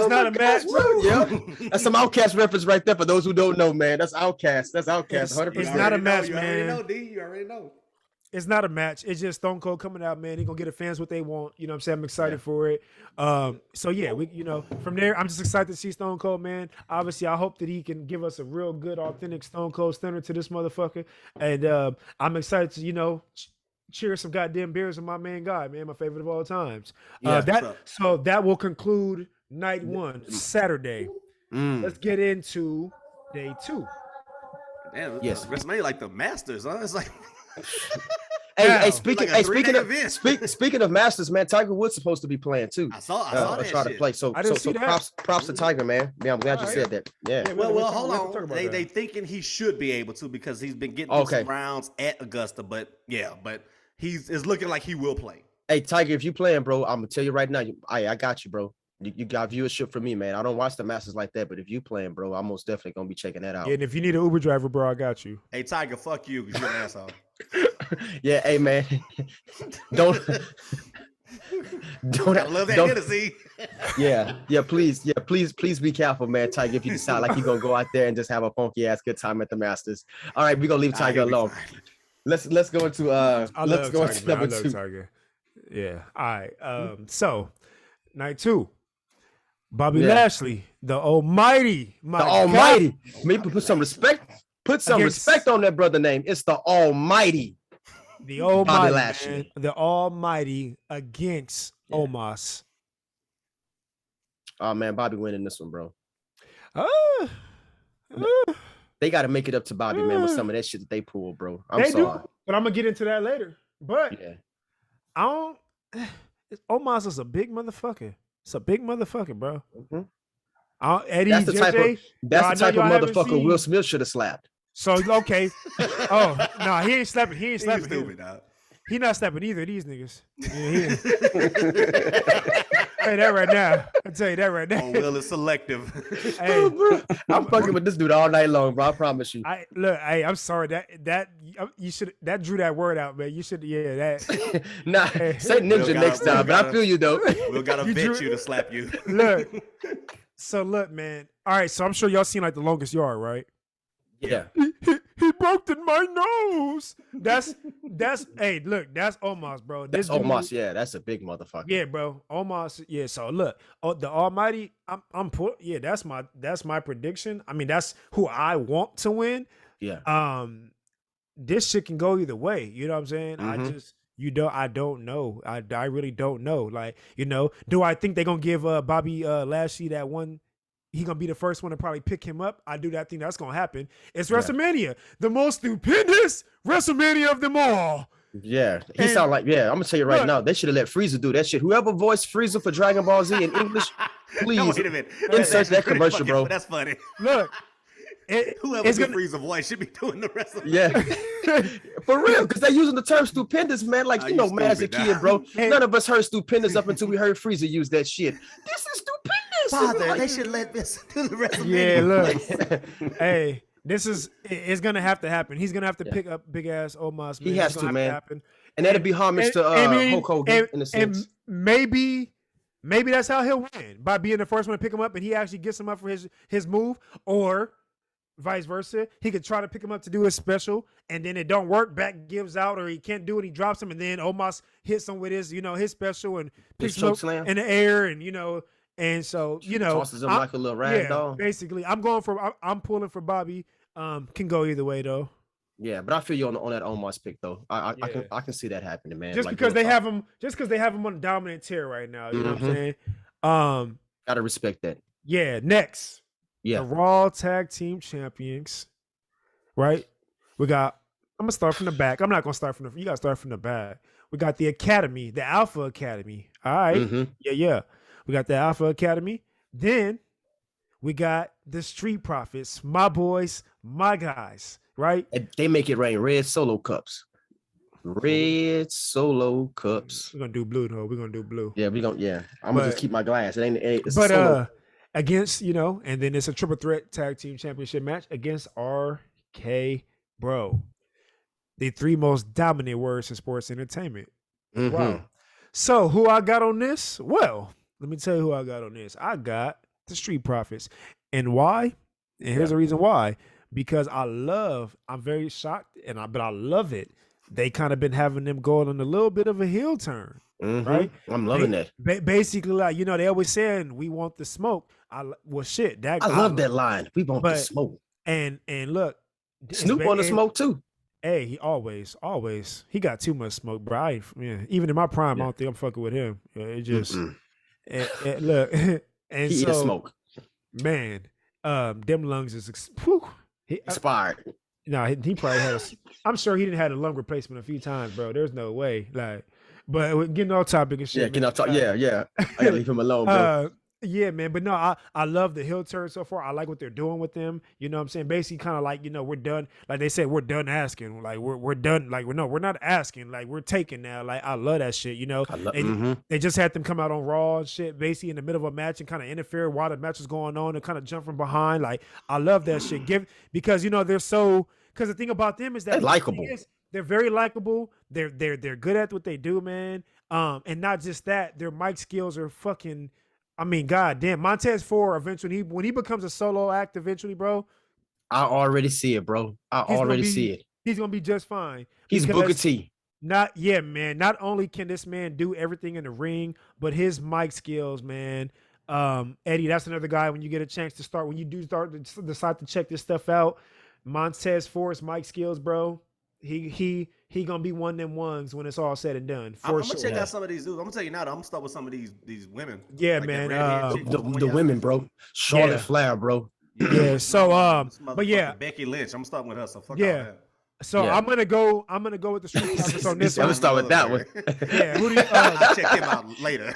S3: not a match.
S2: Yeah. That's some Outcast reference right there for those who don't know, man. That's Outcast. That's Outcast. 100%.
S3: It's not a match, man.
S4: You already know, D. You already know.
S3: It's not a match. It's just Stone Cold coming out, man. He's gonna get the fans what they want. You know what I'm saying? I'm excited for it. So yeah, from there, I'm just excited to see Stone Cold, man. Obviously, I hope that he can give us a real good, authentic Stone Cold stunner to this motherfucker. And I'm excited to, cheer some goddamn beers with my man Guy, man, my favorite of all times. So that will conclude night one, Saturday. Let's get into day two.
S4: Damn, WrestleMania like the Masters, huh? It's like
S2: Speaking of Masters, man, Tiger Woods supposed to be playing too.
S4: I saw that
S2: try to play. So props to Tiger, man. Yeah, I'm glad you said that. Yeah.
S4: Well, hold on. They thinking he should be able to because he's been getting some rounds at Augusta, but it's looking like he will play.
S2: Hey, Tiger, if you playing, bro, I'm gonna tell you right now. I got you, bro. You got viewership for me, man. I don't watch the Masters like that, but if you playing, bro, I'm most definitely gonna be checking that out.
S3: Yeah, and if you need an Uber driver, bro, I got you.
S4: Hey, Tiger, fuck you, because you're an asshole.
S2: Yeah, hey, man. Don't
S4: I love that Hennessy.
S2: Please be careful, man, Tiger. If you decide like you're gonna go out there and just have a funky ass good time at the Masters. All right, we're gonna leave Tiger alone. Let's go into number two.
S3: Tiger. Yeah. All right. So Night 2. Bobby Lashley, the Almighty.
S2: The Almighty. Maybe put some respect. Put some respect on that brother name. It's the Almighty.
S3: The Almighty, Bobby Lashley. Man. The Almighty against Omos.
S2: Oh man, Bobby winning this one, bro. They got to make it up to Bobby, man, with some of that shit that they pulled, bro. I'm sorry.
S3: But I'm gonna get into that later. But Omos is a big motherfucker. It's a big motherfucker, bro. Eddie,
S2: that's the type of motherfucker Will Smith should have slapped.
S3: So okay. Oh no, he ain't slapping. He ain't slapping.
S4: Stupid, dog.
S3: He not slapping either of these niggas. Yeah, Hey, that right now. I tell you that right now.
S4: Oh, Will is selective.
S3: Hey,
S2: bro, I'm fucking with this dude all night long, bro. I promise you.
S3: I'm sorry that you should that drew that word out, man. You should that.
S2: Nah, say ninja next time, but I feel you though.
S4: We'll gotta bet you to slap you.
S3: Look, man. All right, so I'm sure y'all seen like The Longest Yard, right?
S2: Yeah.
S3: He broke in my nose. That's hey, look, that's Omos, bro.
S2: That's Omos, yeah. That's a big motherfucker.
S3: Yeah, bro. Omos, yeah. So look, the Almighty, that's my prediction. I mean, that's who I want to win.
S2: Yeah.
S3: This shit can go either way. You know what I'm saying? I don't know. I really don't know. Like, do I think they're gonna give Bobby Lashley that one? He gonna be the first one to probably pick him up. I do that thing. That's gonna happen. It's WrestleMania, the most stupendous WrestleMania of them all.
S2: Yeah, he sound like I'm gonna tell you right now. They should have let Frieza do that shit. Whoever voiced Frieza for Dragon Ball Z in English, please insert that commercial, bro.
S4: That's funny.
S3: Look,
S4: whoever's gonna Frieza voice should be doing the rest of it.
S2: Yeah, for real, because they're using the term stupendous, man. Like man, as a kid, bro, none of us heard stupendous up until we heard Frieza use that shit. This is stupendous.
S4: Father, they should let this do the rest of it.
S3: Yeah, look. Hey, it's gonna have to happen. He's gonna have to pick up big ass Omos. Man.
S2: He has to, man. And that'd be homage to Hulk Hogan in a sense.
S3: And maybe that's how he'll win, by being the first one to pick him up, and he actually gets him up for his move, or vice versa. He could try to pick him up to do his special, and then it don't work. Back gives out, or he can't do it. He drops him, and then Omos hits him with his his special and picks him up in the air, and And so,
S2: tosses him like a little rag doll.
S3: Basically, I'm pulling for Bobby. Can go either way though.
S2: Yeah, but I feel you on that Omos pick though. I can see that happening, man.
S3: Just because they have him on dominant tier right now. You know what I'm saying?
S2: Gotta respect that.
S3: Yeah. Next,
S2: the
S3: Raw Tag Team Champions. Right. I'm gonna start from the back. I'm not gonna start from you gotta start from the back. We got the Academy, the Alpha Academy. All right. Yeah. We got the Alpha Academy. Then we got the Street Profits, my boys, my guys, right?
S2: They make it rain. Red Solo Cups. Red Solo Cups.
S3: We're gonna do blue though. We're gonna do blue.
S2: Yeah, I'm gonna just keep my glass. It's
S3: against, and then it's a triple threat tag team championship match against RK Bro. The three most dominant words in sports entertainment. Wow. So who I got on this? Well, let me tell you who I got on this. I got the Street Profits. And why? And here's the reason why. Because I'm very shocked, but I love it. They kind of been having them going on a little bit of a heel turn. Right?
S2: I'm loving that.
S3: Basically, like, they always saying we want the smoke. I
S2: love that line. We want the smoke.
S3: And look.
S2: Snoop on the smoke too.
S3: Hey, he always. He got too much smoke, bro. Even in my prime, I don't think I'm fucking with him. It just... And look, and
S2: he eat a smoke,
S3: man. Them lungs is
S2: expired.
S3: No, he probably had. I'm sure he didn't have a lung replacement a few times, bro. There's no way. Like, but we're getting off topic and shit.
S2: Yeah, getting off topic. Yeah. I gotta leave him alone, bro.
S3: Yeah, man. But no, I love the heel turn so far. I like what they're doing with them. You know what I'm saying? Basically, kind of like, we're done. Like they said, we're done asking. Like we're done. Like we're not asking. Like we're taking now. Like I love that shit. They just had them come out on Raw and shit, basically in the middle of a match and kind of interfere while the match was going on and kind of jump from behind. Like I love that shit. Because they're so. Because the thing about them is that
S2: they're likable.
S3: They're very likable. They're good at what they do, man. And not just that, their mic skills are fucking. I mean, god damn, Montez Ford eventually, when he becomes a solo act eventually, bro.
S2: I already see it, bro. I already see it.
S3: He's gonna be just fine.
S2: He's Booker T.
S3: Man. Not only can this man do everything in the ring, but his mic skills, man. Eddie, that's another guy when you get a chance to start, when you do start to decide to check this stuff out. Montez Ford's mic skills, bro. He gonna be one of them ones when it's all said and done.
S4: I'm gonna check out some of these dudes. I'm gonna tell you now, I'm gonna start with some of these women.
S3: Yeah,
S4: like
S3: man.
S2: The women, bro. Charlotte Flair, bro.
S3: Yeah. So but yeah,
S4: Becky Lynch. I'm starting with her. So fuck all that.
S3: So I'm gonna go with the street profits on this one.
S2: Let's start with that one.
S3: Yeah. Who do you,
S4: I'll check him out later.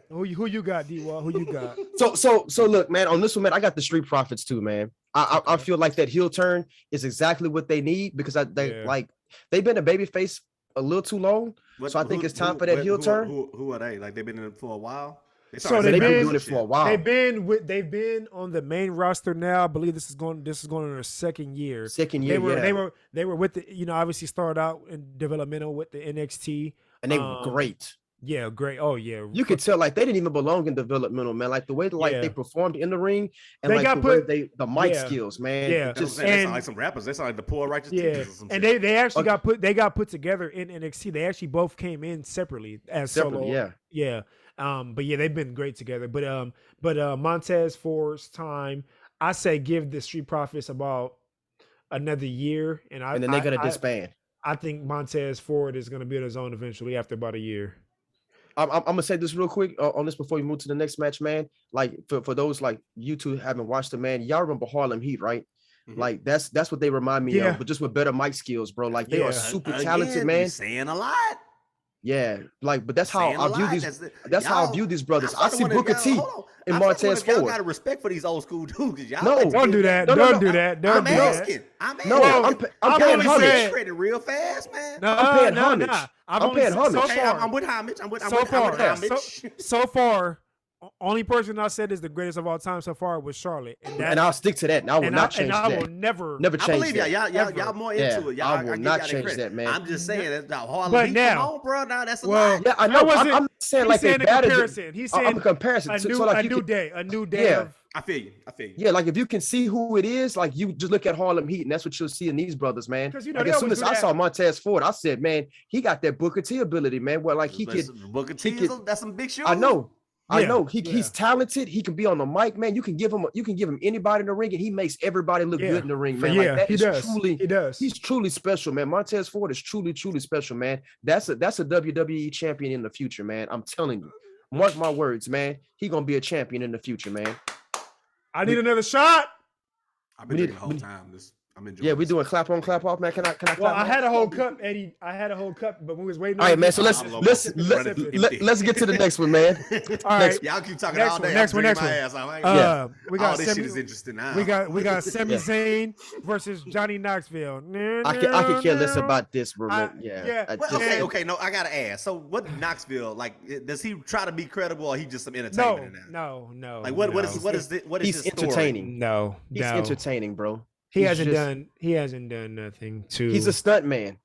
S3: Who you got, D-Wall? Who you got?
S2: So look, man, on this one, man, I got the Street Profits too, man. I feel like that heel turn is exactly what they need because they've been a babyface a little too long. So I think it's time for that heel turn.
S4: Who are they? Like they've been in it for a while.
S2: So they've been doing it for a while.
S3: They've been on the main roster now. I believe this is going on their second year. They were with the, obviously started out in developmental with the NXT.
S2: And they were great.
S3: Yeah, great. Oh yeah.
S2: You could tell like they didn't even belong in developmental, man. Like the way they performed in the ring and
S3: they
S2: the mic skills, man.
S3: Yeah.
S4: They sound like some rappers. They sound like the Poor Righteous Teachers or some
S3: and
S4: shit.
S3: they actually got put together in NXT. They actually both came in separately as solo. Yeah. But yeah, they've been great together. But Montez Ford's time, I say give the Street Profits about another year, and then
S2: they're gonna disband.
S3: I think Montez Ford is gonna be on his own eventually after about a year.
S2: I'm gonna say this real quick on this before you move to the next match, man. Like for those like you two haven't watched it, man. Y'all remember Harlem Heat, right? Mm-hmm. Like that's what they remind me of, but just with better mic skills, bro. Like they are super talented, man.
S4: Saying a lot.
S2: Yeah, like, but that's how I view these. That's how I view these brothers. I see Booker T and Montez Ford.
S4: Y'all got respect for these old school dudes.
S3: No, don't do that. Don't do that.
S4: I'm asking.
S2: I'm paying homage.
S4: Trading real fast, man.
S2: I'm paying homage. I'm paying homage.
S4: I'm with homage. I'm with homage.
S3: So far, only person I said is the greatest of all time so far was Charlotte,
S2: and I'll stick to that. And I will not change that.
S3: I will never
S2: change
S4: I believe
S2: that.
S4: Y'all more into it.
S2: I will not change that, man.
S4: I'm just saying that's Harlem.
S3: But now,
S4: come on, bro. Now that's a lot.
S2: Yeah, I know. I'm not saying like they bad.
S3: He's saying
S2: a comparison.
S3: A new day.
S2: Yeah.
S4: I feel you.
S2: Yeah, like if you can see who it is, like you just look at Harlem Heat, and that's what you'll see in these brothers, man. Like as soon as I saw Montez Ford, I said, man, he got that Booker T ability, man. Where like he could
S4: Booker T. That's some big shoes.
S2: I know. He's talented. He can be on the mic, man. You can give him anybody in the ring, and he makes everybody look good in the ring, man. Like that he does. He's truly special, man. Montez Ford is truly special, man. That's a WWE champion in the future, man. I'm telling you. Mark my words, man. He gonna be a champion in the future, man.
S3: I need another shot.
S4: I've been drinking the whole time. I'm enjoying.
S2: Yeah, we doing clap on, clap off, man. Can I?
S3: Well, I had a whole cup, Eddie. I had a whole cup, but we was waiting.
S2: All right, man. So let's get to the next one, man.
S3: All right,
S4: y'all keep talking all day.
S3: Next one.
S4: We got
S3: all
S4: this shit is interesting now.
S3: We got Sami Zayn versus Johnny Knoxville.
S2: I could care less about this, bro.
S4: Okay. No, I gotta ask. So, what Knoxville like? Does he try to be credible, or he just some entertainment?
S3: No.
S4: Like what is
S2: he's entertaining.
S3: No,
S2: he's entertaining, bro.
S3: He hasn't done nothing to.
S2: He's a stunt man.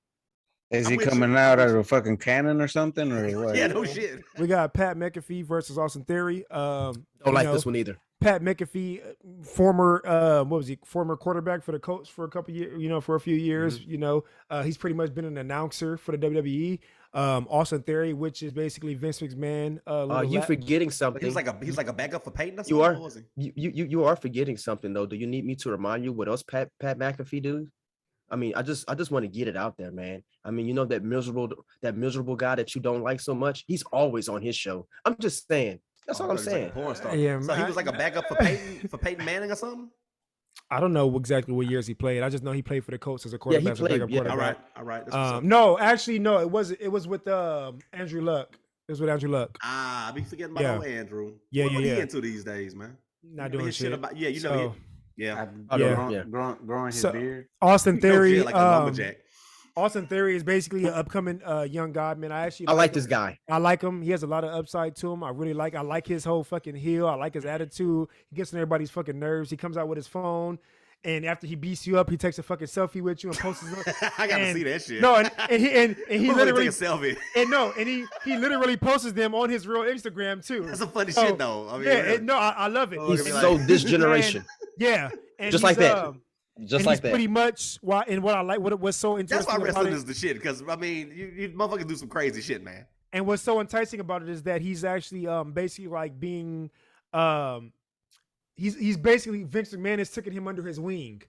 S5: Is he coming out of a fucking cannon or something, or what?
S4: Yeah, no shit.
S3: We got Pat McAfee versus Austin Theory.
S2: Don't like this one either.
S3: Pat McAfee, former quarterback for the Colts for a couple years, for a few years. Mm-hmm. He's pretty much been an announcer for the WWE. Austin Theory, which is basically Vince McMahon.
S2: You forgetting something?
S4: He's like a backup for Peyton.
S2: You are forgetting something though. Do you need me to remind you what else Pat McAfee do? I mean, I just want to get it out there, man. I mean, that miserable guy that you don't like so much. He's always on his show. I'm just saying. That's all I'm saying.
S3: Yeah,
S4: so he was like a backup for Peyton Manning or something.
S3: I don't know exactly what years he played. I just know he played for the Colts as a quarterback.
S2: Yeah, he played.
S4: All right.
S3: No, actually, no. It was with Andrew Luck. It was with Andrew Luck.
S4: I be forgetting about Andrew.
S3: Yeah.
S4: What he into these days, man?
S3: Not doing shit
S4: about.
S5: Growing his beard.
S3: Austin Theory,
S4: like a lumberjack.
S3: Austin Theory is basically an upcoming young god, man. I
S2: like this guy.
S3: I like him. He has a lot of upside to him. I like his whole fucking heel. I like his attitude. He gets on everybody's fucking nerves. He comes out with his phone, and after he beats you up, he takes a fucking selfie with you and posts it.
S4: I gotta see that shit.
S3: No, and he literally
S4: take a selfie.
S3: And he literally posts them on his real Instagram too.
S4: That's some funny shit though. I mean,
S3: I love it.
S2: He's so this generation.
S3: Yeah, and
S2: just like that. Just like that.
S3: Pretty much why, and what I like, what's so interesting.
S4: That's why wrestling is the shit. Because I mean, you motherfuckers do some crazy shit, man.
S3: And what's so enticing about it is that he's actually basically like being he's basically Vince McMahon has taken him under his wing,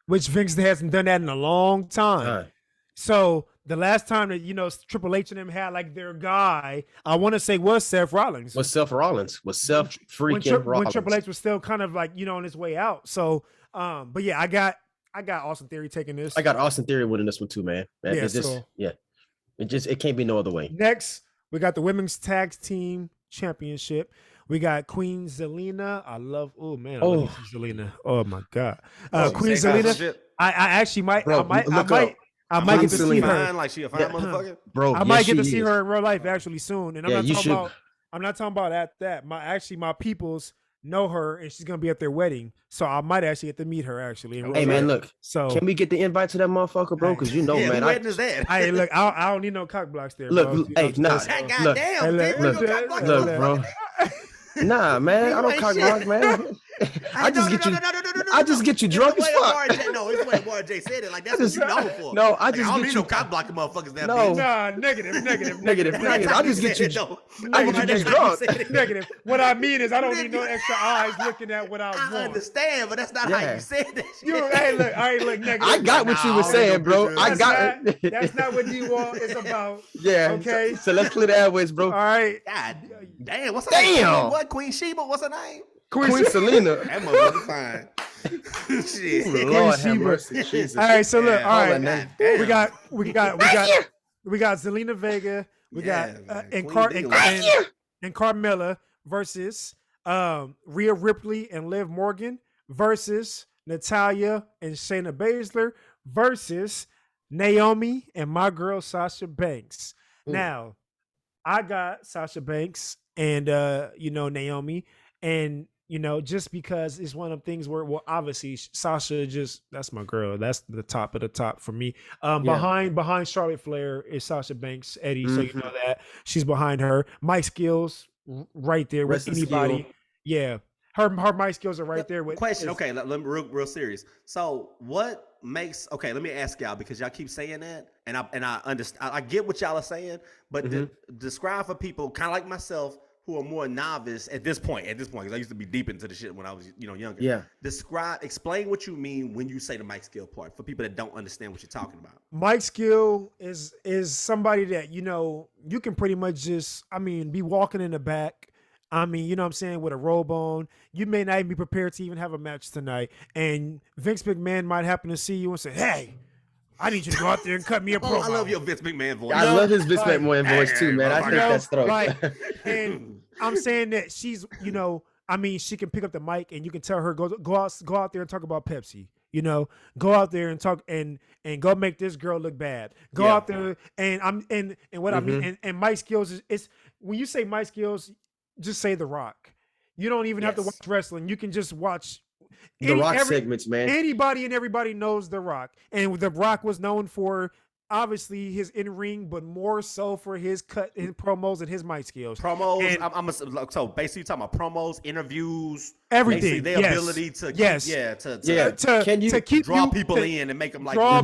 S3: which Vince hasn't done that in a long time. So the last time that Triple H and them had like their guy, I want to say was Seth Rollins.
S2: Was Seth Rollins? When
S3: Triple H was still kind of like on his way out. So but yeah, I got Austin Theory taking this.
S2: I got Austin Theory winning this one too, man. It can't be no other way.
S3: Next, we got the Women's Tag Team Championship. We got Queen Zelina. I love Zelina. Oh my God. Queen Zelina. I actually might. Bro, I might get to see her.
S4: Like she a fine motherfucker,
S2: bro.
S3: I might get to see her in real life actually soon. And I'm not talking about that. My peoples know her, and she's gonna be at their wedding, so I might actually get to meet her actually.
S2: Hey man, look. So can we get the invite to that motherfucker, bro? Because man,
S4: wedding is that?
S3: Hey, look, I don't need no cock blocks there.
S2: Look,
S3: bro.
S2: Look, bro. Nah, man, I don't cock block, man. I just get you drunk as fuck.
S4: It's what Amori Jay said it. Like that's what you know for.
S2: No, I
S4: don't need no cock blocking motherfuckers. That
S2: no,
S3: nah, negative.
S2: I just get you. I get you drunk.
S3: Negative. What I mean is, I don't need no extra eyes looking at what I want.
S4: I understand, but that's not how you said that.
S3: Hey, look, negative.
S2: I got what you were saying, bro. I got it.
S3: That's not what D-Wall is about.
S2: Yeah.
S3: Okay.
S2: So let's clear the airways, bro.
S3: All right.
S4: God damn. What's her name? What Queen Sheba? What's her name?
S2: Queen Selena.
S4: That motherfucker fine. Shit.
S2: Lord have mercy. Jesus.
S3: All right, so look, all right. We got Zelina Vega. We got and Carmella versus Rhea Ripley and Liv Morgan versus Natalya and Shayna Baszler versus Naomi and my girl Sasha Banks. Now, I got Sasha Banks and Naomi, and just because it's one of them things where, well, obviously Sasha that's my girl. That's the top of the top for me. Behind Charlotte Flair is Sasha Banks, Eddie. So you know that she's behind her. Mike skills right there with anybody. Yeah. Her mic skills are right there with
S4: question. Okay, let me real serious. So what makes let me ask y'all, because y'all keep saying that, and I understand, I get what y'all are saying, but describe for people kind of like myself who are more novice at this point, because I used to be deep into the shit when I was younger. Yeah. Explain what you mean when you say the mic skill part for people that don't understand what you're talking about.
S3: Mic skill is somebody that you can pretty much just be walking in the back. You know what I'm saying, with a robe on. You may not even be prepared to even have a match tonight. And Vince McMahon might happen to see you and say, hey, I need you to go out there and cut me a promo.
S4: I love your Vince McMahon voice.
S2: I love his Vince McMahon voice too, man. I think that's throat.
S3: And I'm saying that she's, she can pick up the mic and you can tell her, go out there and talk about Pepsi. Go out there and talk and go make this girl look bad. Go out there and what I mean, and mic skills is when you say mic skills, just say The Rock. You don't even have to watch wrestling. You can just watch
S2: The Rock segments, man.
S3: Anybody and everybody knows The Rock. And The Rock was known for obviously his in-ring, but more so for his promos and his mic skills.
S4: Promos, so basically you're talking about promos, interviews,
S3: everything.
S4: Their ability to draw people in and make them like
S3: draw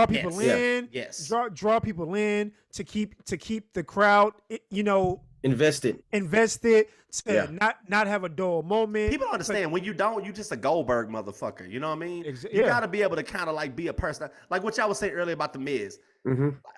S3: people in. Yes. Draw people in to keep the crowd,
S2: invested
S3: to not have a dull moment.
S4: People understand when you just a Goldberg motherfucker. You know what I mean? You got to be able to kind of like be a person like what y'all was saying earlier about the Miz.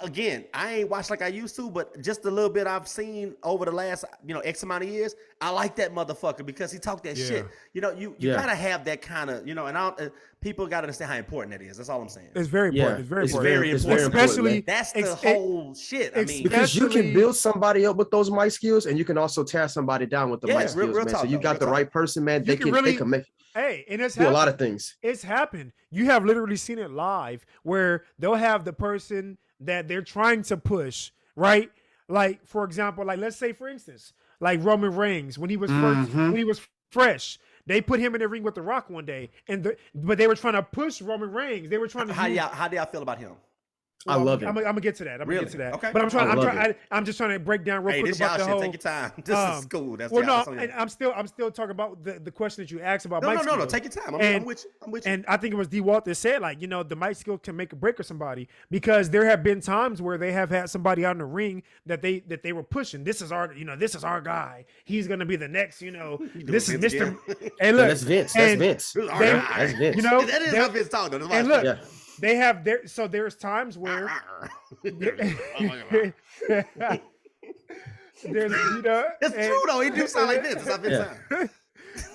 S4: Again, I ain't watched like I used to, but just a little bit I've seen over the last X amount of years. I like that motherfucker because he talked that shit. You gotta have that kind of and people gotta understand how important that is. That's all I'm saying.
S3: It's very important. It's very important.
S4: Especially that's the whole shit.
S2: Because you can build somebody up with those mic skills, and you can also tear somebody down with the mic skills, man. So you got the right person, man. They can make.
S3: Hey, and it's
S2: do a lot of things.
S3: It's happened. You have literally seen it live where they'll have the person that they're trying to push, right? Like, for example, let's say, for instance, like Roman Reigns, when he was fresh, they put him in the ring with The Rock one day, but they were trying to push Roman Reigns. They were trying to.
S4: How do y'all feel about him?
S2: I love it.
S3: I'm gonna get to that. I'm gonna get to that.
S4: Okay.
S3: But I'm just trying to break down real quick about the whole.
S4: Take your time. This is cool. That's
S3: and I'm still talking about the question that you asked about.
S4: No. Take your time. I'm with you.
S3: And I think it was D-Walt that said, like, you know, the mic skill can make or break or somebody, because there have been times where they have had somebody out in the ring that they were pushing. This is our guy. He's gonna be the next. You know, this is Mr. Hey, look,
S2: that's Vince. That's Vince. That's Vince.
S3: You know,
S4: that is how Vince talk.
S3: And look, they have there's times where there's, you know,
S4: it's true though. He do sound like this. That's how Vince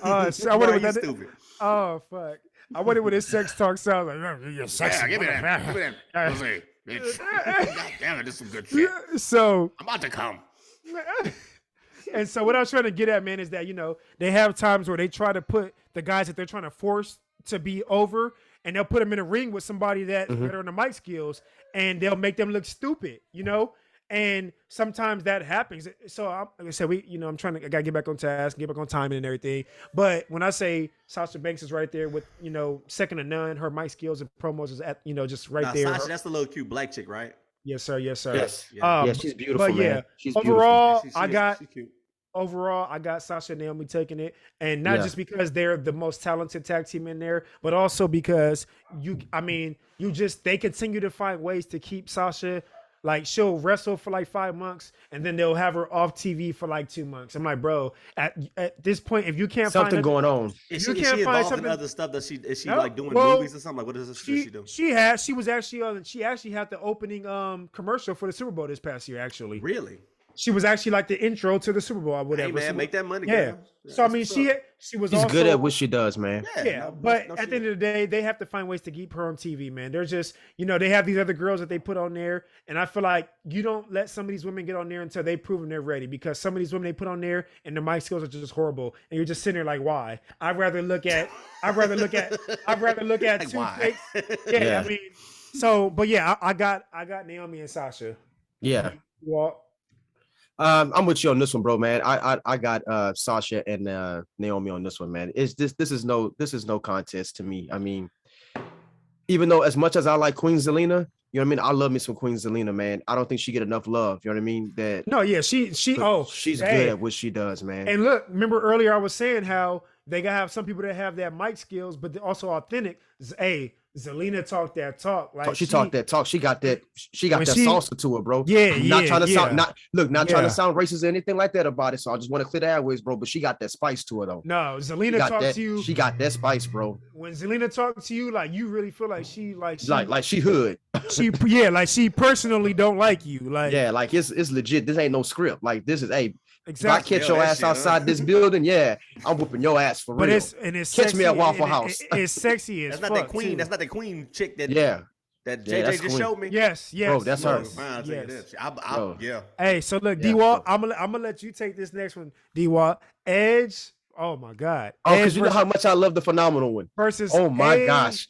S4: sound.
S3: So I wonder what that stupid. Oh fuck! I wonder what his sex talk sounds like. You're sexy.
S4: Give me that. Bitch. God damn it, this is some good shit.
S3: So
S4: I'm about to come.
S3: And so what I was trying to get at, man, is that, you know, they have times where they try to put the guys that they're trying to force to be over, and they'll put them in a ring with somebody that better on the mic skills, and they'll make them look stupid, you know. And sometimes that happens. So like I said, I gotta get back on task, get back on timing and everything. But when I say Sasha Banks is right there with, you know, second to none, her mic skills and promos is at, you know, just right there.
S4: Sasha, that's the little cute black chick, right?
S3: Yes, sir. Yes.
S2: Yeah, she's beautiful,
S3: but
S2: man. She's
S3: overall,
S2: beautiful.
S3: she's cute. Overall, I got Sasha and Naomi taking it, and not just because they're the most talented tag team in there, but also because they continue to find ways to keep Sasha. Like, she'll wrestle for like 5 months, and then they'll have her off TV for like 2 months. I'm like, bro, at this point, if you can't
S2: something
S3: find
S2: going on,
S4: is she involved in other stuff? Is she like doing movies or something? Like, what is this? She do?
S3: She actually had the opening commercial for the Super Bowl this past year. Actually,
S4: really.
S3: She was actually like the intro to the Super Bowl or whatever.
S4: Hey man, make that money.
S3: Yeah. So I mean, she was.
S2: She's
S3: also
S2: good at what she does, man.
S3: Yeah, but at the end of the day, they have to find ways to keep her on TV, man. They're just, you know, they have these other girls that they put on there, and I feel like you don't let some of these women get on there until they've proven they're ready, because some of these women they put on there and their mic skills are just horrible, and you're just sitting there like, why? I'd rather look at
S4: like,
S3: two
S4: why?
S3: fakes. Yeah, I mean, so, but yeah, I got Naomi and Sasha.
S2: Yeah.
S3: Well,
S2: I'm with you on this one, bro, man. I got Sasha and Naomi on this one, man. This is no contest to me. I mean, even though as much as I like Queen Zelina, you know what I mean, I love me some Queen Zelina, man. I don't think she get enough love. You know what I mean? She's good at what she does, man.
S3: And look, remember earlier I was saying how they gotta have some people that have that mic skills, but they're also authentic. Hey, Zelina talked that talk. Like
S2: she talked that talk. She got that salsa to her, bro.
S3: Not
S2: trying to sound trying to sound racist or anything like that about it. So I just want to clear the airways, bro. But she got that spice to her, though.
S3: No, Zelina talked to you.
S2: She got that spice, bro.
S3: When Zelina talked to you, like, you really feel like she
S2: hood.
S3: She personally don't like you. Like,
S2: yeah, like it's legit. This ain't no script. Like, this is
S3: exactly.
S2: If I catch your ass outside this building, yeah, I'm whooping your ass for real.
S3: It's
S2: catch
S3: sexy,
S2: me at Waffle House.
S3: It's sexy as
S4: fuck. That's not the queen. Too. That's not the queen chick that JJ just showed me.
S3: Yes,
S2: bro, that's her.
S4: Yeah.
S3: Hey, so look, D-Walt, I'm gonna let you take this next one. D-Walt, Edge. Oh my God.
S2: Oh, because you know how much I love the phenomenal one.
S3: Versus
S2: oh my gosh.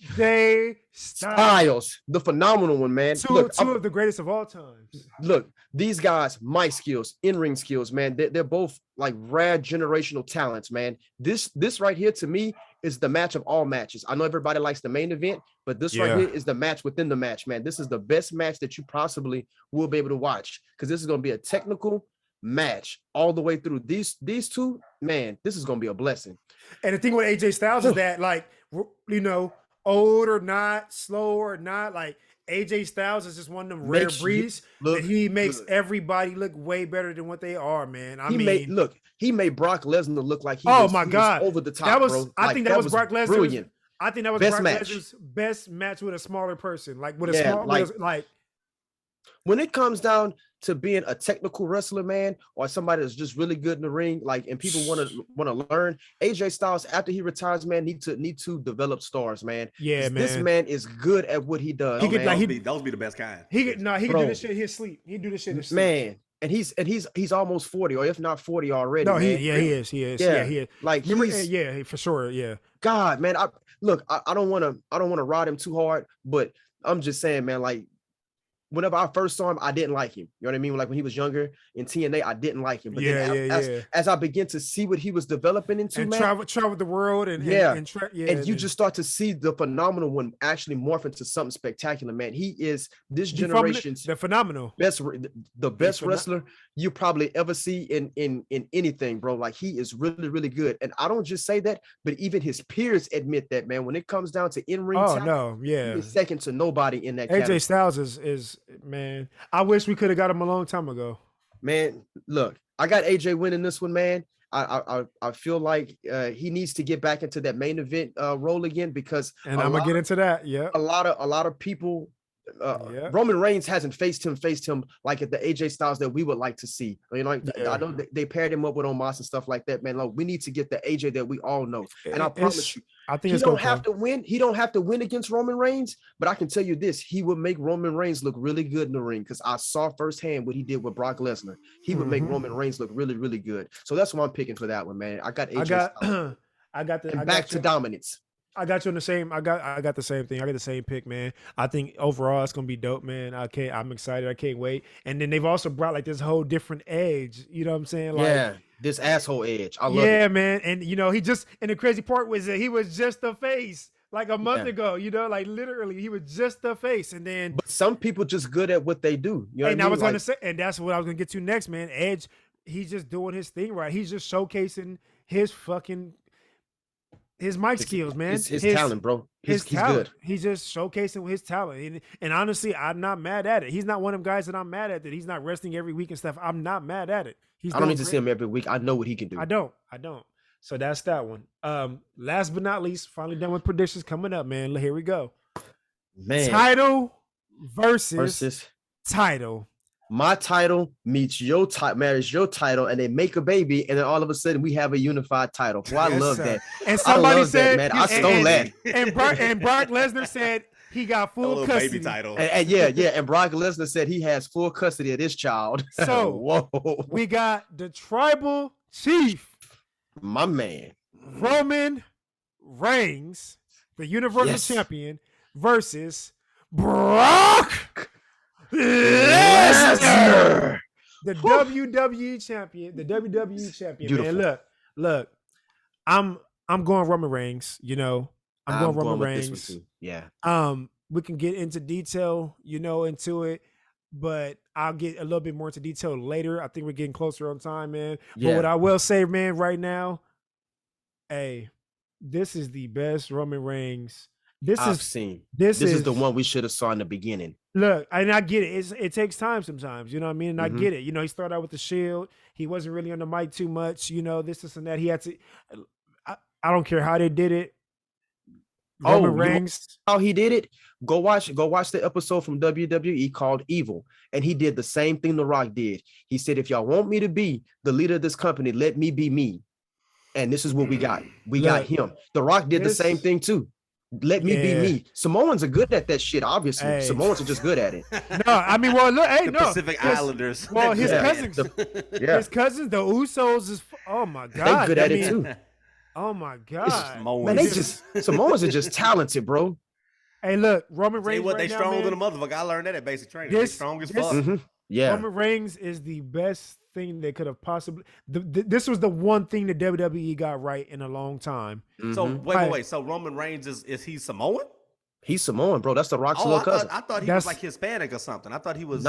S3: Styles.
S2: The phenomenal one, man.
S3: Two of the greatest of all time.
S2: Look, these guys, mic skills, in-ring skills, man. They're both like rare generational talents, man. This right here to me is the match of all matches. I know everybody likes the main event, but this right here is the match within the match, man. This is the best match that you possibly will be able to watch, because this is going to be a technical match all the way through. These two, man, this is gonna be a blessing.
S3: And the thing with AJ Styles is that, like, you know, old or not, slow or not, like, AJ Styles is just one of them rare breeds that he makes everybody look way better than what they are, man.
S2: He made Brock Lesnar look like he
S3: was
S2: over the top.
S3: I think that was Brock Lesnar.
S2: Brilliant.
S3: I think that was Brock Lesnar's best match with a smaller person, like with a small, like.
S2: When it comes down to being a technical wrestler, man, or somebody that's just really good in the ring, like, and people want to learn, AJ Styles after he retires, man, need to develop stars, man.
S3: Yeah, man.
S2: This man is good at what he does.
S4: Those be the best kind.
S3: He could do this shit in his sleep. He do this shit in his sleep.
S2: Man. And he's almost 40, or if not 40 already.
S3: No,
S2: man.
S3: he is. Yeah, he is.
S2: Like,
S3: for sure. Yeah.
S2: God, man, I don't want to ride him too hard, but I'm just saying, man, like, whenever I first saw him, I didn't like him. You know what I mean? Like when he was younger in TNA, I didn't like him. But as I begin to see what he was developing into,
S3: and
S2: man,
S3: travel the world and
S2: you just start to see the phenomenal one actually morph into something spectacular, man. He is this generation's the best wrestler you probably ever see in anything, bro. Like he is really, really good. And I don't just say that, but even his peers admit that, man. When it comes down to in-ring talent, he is second to nobody in that category.
S3: AJ Styles is man. I wish we could have got him a long time ago.
S2: Man, look, I got AJ winning this one, man. I feel like he needs to get back into that main event role again because
S3: I'm gonna get into that. Yeah,
S2: a lot of people. Roman Reigns hasn't faced him like at the AJ Styles that we would like to see. You know, I know they paired him up with Omos and stuff like that, man. Like, we need to get the AJ that we all know. And I promise you,
S3: I think
S2: he don't have to win. He don't have to win against Roman Reigns, but I can tell you this: he would make Roman Reigns look really good in the ring because I saw firsthand what he did with Brock Lesnar. He would make Roman Reigns look really, really good. So that's what I'm picking for that one, man. I got AJ. Back to dominance.
S3: I got you on the same. I got the same thing. I got the same pick, man. I think overall it's gonna be dope, man. I'm excited. I can't wait. And then they've also brought like this whole different edge. You know what I'm saying? Like,
S2: this asshole edge. I love it.
S3: Yeah, man. And you know, and the crazy part was that he was just a face like a month ago. You know, like literally, he was just a face. And then,
S2: but some people just good at what they do. You know
S3: and
S2: what I
S3: was
S2: mean?
S3: gonna say, and that's what I was gonna get to next, man. Edge, he's just doing his thing right. He's just showcasing his mic skills, man.
S2: His talent, bro. He's
S3: talent.
S2: Good.
S3: He's just showcasing his talent. And honestly, I'm not mad at it. He's not one of them guys that I'm mad at that he's not wrestling every week and stuff. I'm not mad at it.
S2: I don't need to see him every week. I know what he can do.
S3: I don't. So that's that one. Last but not least, finally done with predictions coming up, man. Here we go.
S2: Man.
S3: Title versus title.
S2: My title meets your title, marries your title, and they make a baby, and then all of a sudden we have a unified title. Well, I love that.
S3: And somebody said,
S2: that, man. I stole that.
S3: And Brock Lesnar said he got full custody.
S4: Baby title.
S2: And Brock Lesnar said he has full custody of this child.
S3: So
S2: whoa,
S3: we got the tribal chief,
S2: my man,
S3: Roman Reigns, the Universal Champion, versus Brock Lesnar, the WWE champion, Beautiful. Man, look, I'm going Roman Reigns. You know, I'm going Roman Reigns.
S2: Too. Yeah.
S3: We can get into detail, into it, but I'll get a little bit more into detail later. I think we're getting closer on time, man. Yeah. But what I will say, man, right now, hey, this is the best Roman Reigns. This is
S2: the one we should have saw in the beginning.
S3: Look, and I get it. It takes time sometimes, you know what I mean? And I get it. You know, he started out with the Shield. He wasn't really on the mic too much, this and that. He had to. I don't care how they did it. Roman Reigns.
S2: How he did it? Go watch the episode from WWE called Evil, and he did the same thing The Rock did. He said, "If y'all want me to be the leader of this company, let me be me." And this is what we got. We got him. The Rock did the same thing too. Let me be me. Samoans are good at that shit, obviously.
S3: Hey.
S2: Samoans are just good at it.
S3: No, I mean, well, look, hey,
S4: Pacific Islanders.
S3: Well, his cousins, his cousins, the Usos, is oh my god,
S2: they good at it too.
S3: Oh my god,
S2: man, Samoans are just talented, bro.
S3: Hey, look, Roman Reigns.
S4: They stronger than a motherfucker. I learned that at basic training. They strong as fuck.
S2: Mm-hmm. Yeah,
S3: Roman Reigns is the best thing they could have possibly. This was the one thing that WWE got right in a long time.
S2: Mm-hmm.
S4: So wait. So Roman Reigns is he Samoan?
S2: He's Samoan, bro. That's the Rock's little cousin.
S4: I thought he was like Hispanic or something. I thought he was.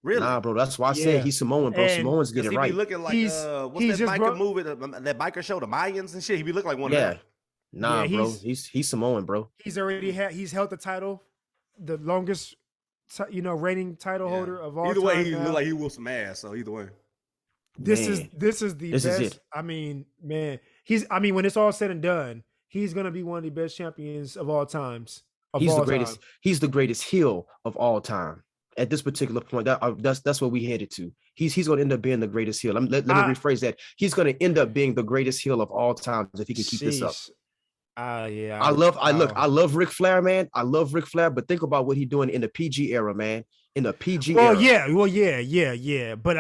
S2: Really? Nah, bro. That's why I said he's Samoan, bro. Samoans get it right.
S4: He be looking like what's that biker movie? That biker show, the Mayans and shit. He be looking like one of them.
S2: Nah, bro. He's Samoan, bro.
S3: He's held the title, the longest, reigning title holder of all time.
S4: Either way, he look like he whooped some ass. So either way,
S3: this is the best. Is it. I mean, man, when it's all said and done, he's gonna be one of the best champions of all times.
S2: He's the greatest. He's the greatest heel of all time. At this particular point, that's what we headed to. He's going to end up being the greatest heel. Let me rephrase that. He's going to end up being the greatest heel of all times if he can keep this up. I love Ric Flair, man. I love Ric Flair, but think about what he's doing in the PG era, man. In the PG era.
S3: Yeah. But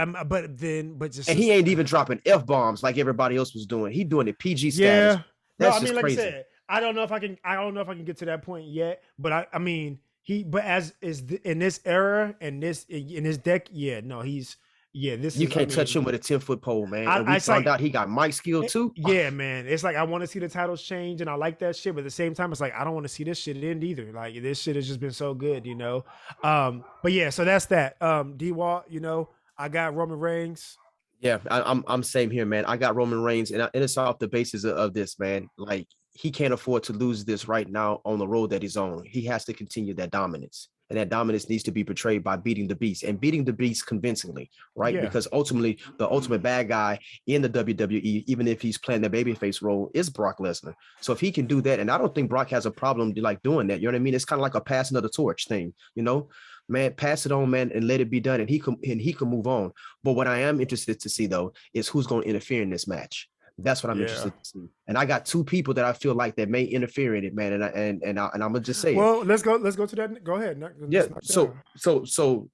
S2: he ain't even dropping F-bombs like everybody else was doing. He doing the PG status.
S3: That's just crazy. I said, I don't know if I can get to that point yet, but I mean, but as is in this era and in his deck,
S2: You can't touch him with a 10-foot pole, man. And we found out he got mic skill too.
S3: Yeah, man. It's like I want to see the titles change, and I like that shit. But at the same time, it's like I don't want to see this shit end either. Like this shit has just been so good, you know. But yeah, so that's that. D-Walt, you know, I got Roman Reigns.
S2: Yeah, I'm same here, man. I got Roman Reigns, and it's off the basis of this, man. Like he can't afford to lose this right now on the road that he's on. He has to continue that dominance. And that dominance needs to be portrayed by beating the beast and beating the beast convincingly, right? Yeah. Because ultimately, the ultimate bad guy in the WWE, even if he's playing the babyface role, is Brock Lesnar. So if he can do that, and I don't think Brock has a problem like doing that, you know what I mean? It's kind of like a passing of the torch thing, you know? Man, pass it on, man, and let it be done, and he can move on. But what I am interested to see, though, is who's going to interfere in this match. That's what I'm interested to see. And I got two people that I feel like that may interfere in it, man. And I'm gonna just say,
S3: well, let's go to that. Go ahead.
S2: So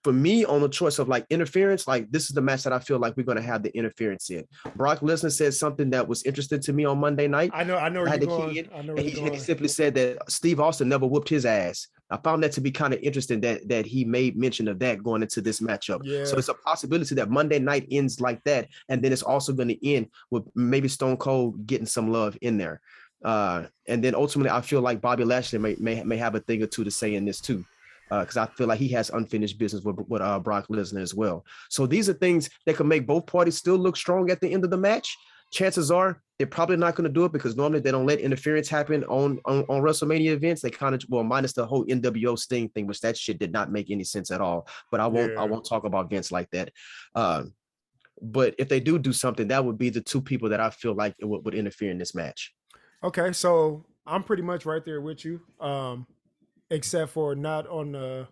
S2: for me, on the choice of like interference, like this is the match that I feel like we're gonna have the interference in. Brock Lesnar said something that was interesting to me on Monday night.
S3: I know where you're going.
S2: He simply said that Steve Austin never whooped his ass. I found that to be kind of interesting that he made mention of that going into this matchup. Yeah. So it's a possibility that Monday night ends like that, and then it's also going to end with maybe Stone Cold getting some love in there. And then ultimately, I feel like Bobby Lashley may have a thing or two to say in this too, because I feel like he has unfinished business with Brock Lesnar as well. So these are things that can make both parties still look strong at the end of the match. Chances are they're probably not going to do it because normally they don't let interference happen on WrestleMania events. They kind of, well, minus the whole NWO Sting thing, which that shit did not make any sense at all. But I won't talk about Vince like that. But if they do something, that would be the two people that I feel like it would interfere in this match.
S3: Okay, so I'm pretty much right there with you, except for not on the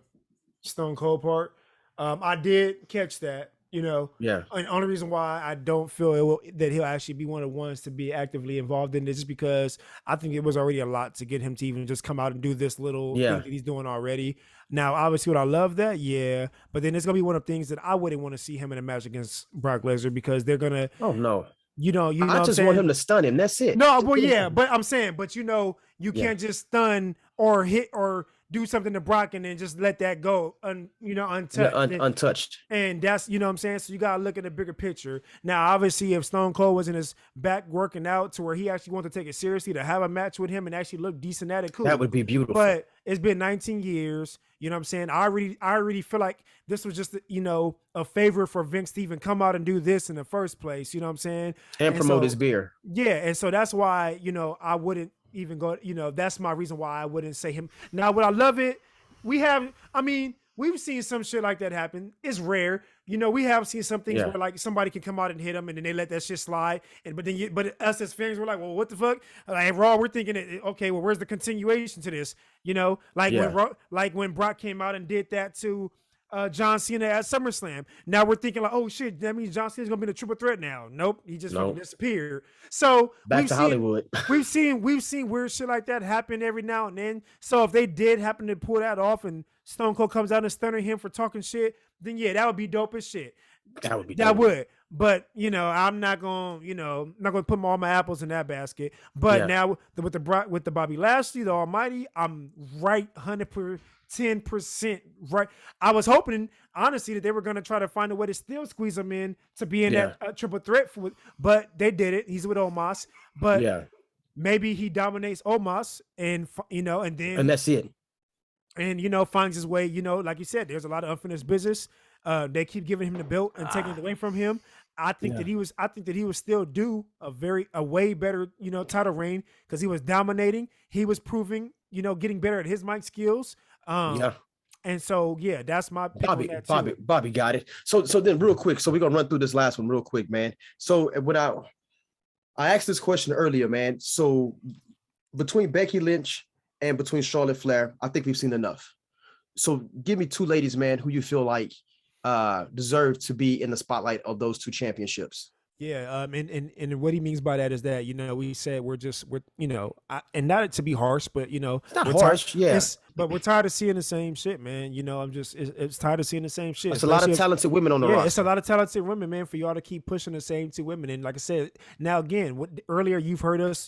S3: Stone Cold part. I did catch that. You know, and the only reason why I don't feel that he'll actually be one of the ones to be actively involved in this is because I think it was already a lot to get him to even just come out and do this little thing that he's doing already. Now, obviously, would I love that? Yeah. But then it's going to be one of the things that I wouldn't want to see him in a match against Brock Lesnar because they're going to.
S2: Oh, no.
S3: You know,
S2: I just want him to stun him. That's it.
S3: No, well, yeah. But I'm saying, but you know, you can't just stun or hit or do something to Brock and then just let that go, untouched.
S2: Untouched.
S3: And that's, you know what I'm saying? So you got to look at the bigger picture. Now, obviously, if Stone Cold was in his back working out to where he actually wanted to take it seriously to have a match with him and actually look decent at it, cool.
S2: That would be beautiful.
S3: But it's been 19 years. You know what I'm saying? I already feel like this was just, a favor for Vince to even come out and do this in the first place. You know what I'm saying?
S2: And promote his beer.
S3: Yeah. And so that's why, I wouldn't even go, that's my reason why I wouldn't say him. Now, would I love it? We've seen some shit like that happen. It's rare. We have seen some things where like somebody can come out and hit them and then they let that shit slide. But us as fans, we're like, well, what the fuck? Like Raw, we're thinking, okay, well, where's the continuation to this? When Brock came out and did that to John Cena at SummerSlam. Now we're thinking like, oh shit, that means John Cena's gonna be in a triple threat now. Nope, he just fucking disappeared. So
S2: back to Hollywood.
S3: we've seen weird shit like that happen every now and then. So if they did happen to pull that off and Stone Cold comes out and stunning him for talking shit, then yeah, that would be dope as shit.
S2: That would be
S3: dope. But I'm not gonna put all my apples in that basket. But now with the Bobby Lashley, the Almighty, I'm right 110% right. I was hoping, honestly, that they were going to try to find a way to still squeeze him in to be in that triple threat, but they did it. He's with Omos, but maybe he dominates Omos, and
S2: that's it.
S3: And finds his way. Like you said, there's a lot of unfinished business. They keep giving him the belt and taking it away from him. I think that he was still due a way better title reign because he was dominating. He was proving getting better at his mic skills. And so that's my pick on that
S2: Bobby got it. So then real quick, so we're gonna run through this last one real quick, man. So I asked this question earlier, man. So between Becky Lynch and between Charlotte Flair, I think we've seen enough. So give me two ladies, man, who you feel like deserve to be in the spotlight of those two championships.
S3: Yeah, and what he means by that is that we said we're and not to be harsh, but
S2: it's not harsh,
S3: but we're tired of seeing the same shit, man. It's tired of seeing the same shit.
S2: It's a lot of talented women on the roster.
S3: It's a lot of talented women, man. For y'all to keep pushing the same two women, and like I said, now again, earlier you've heard us,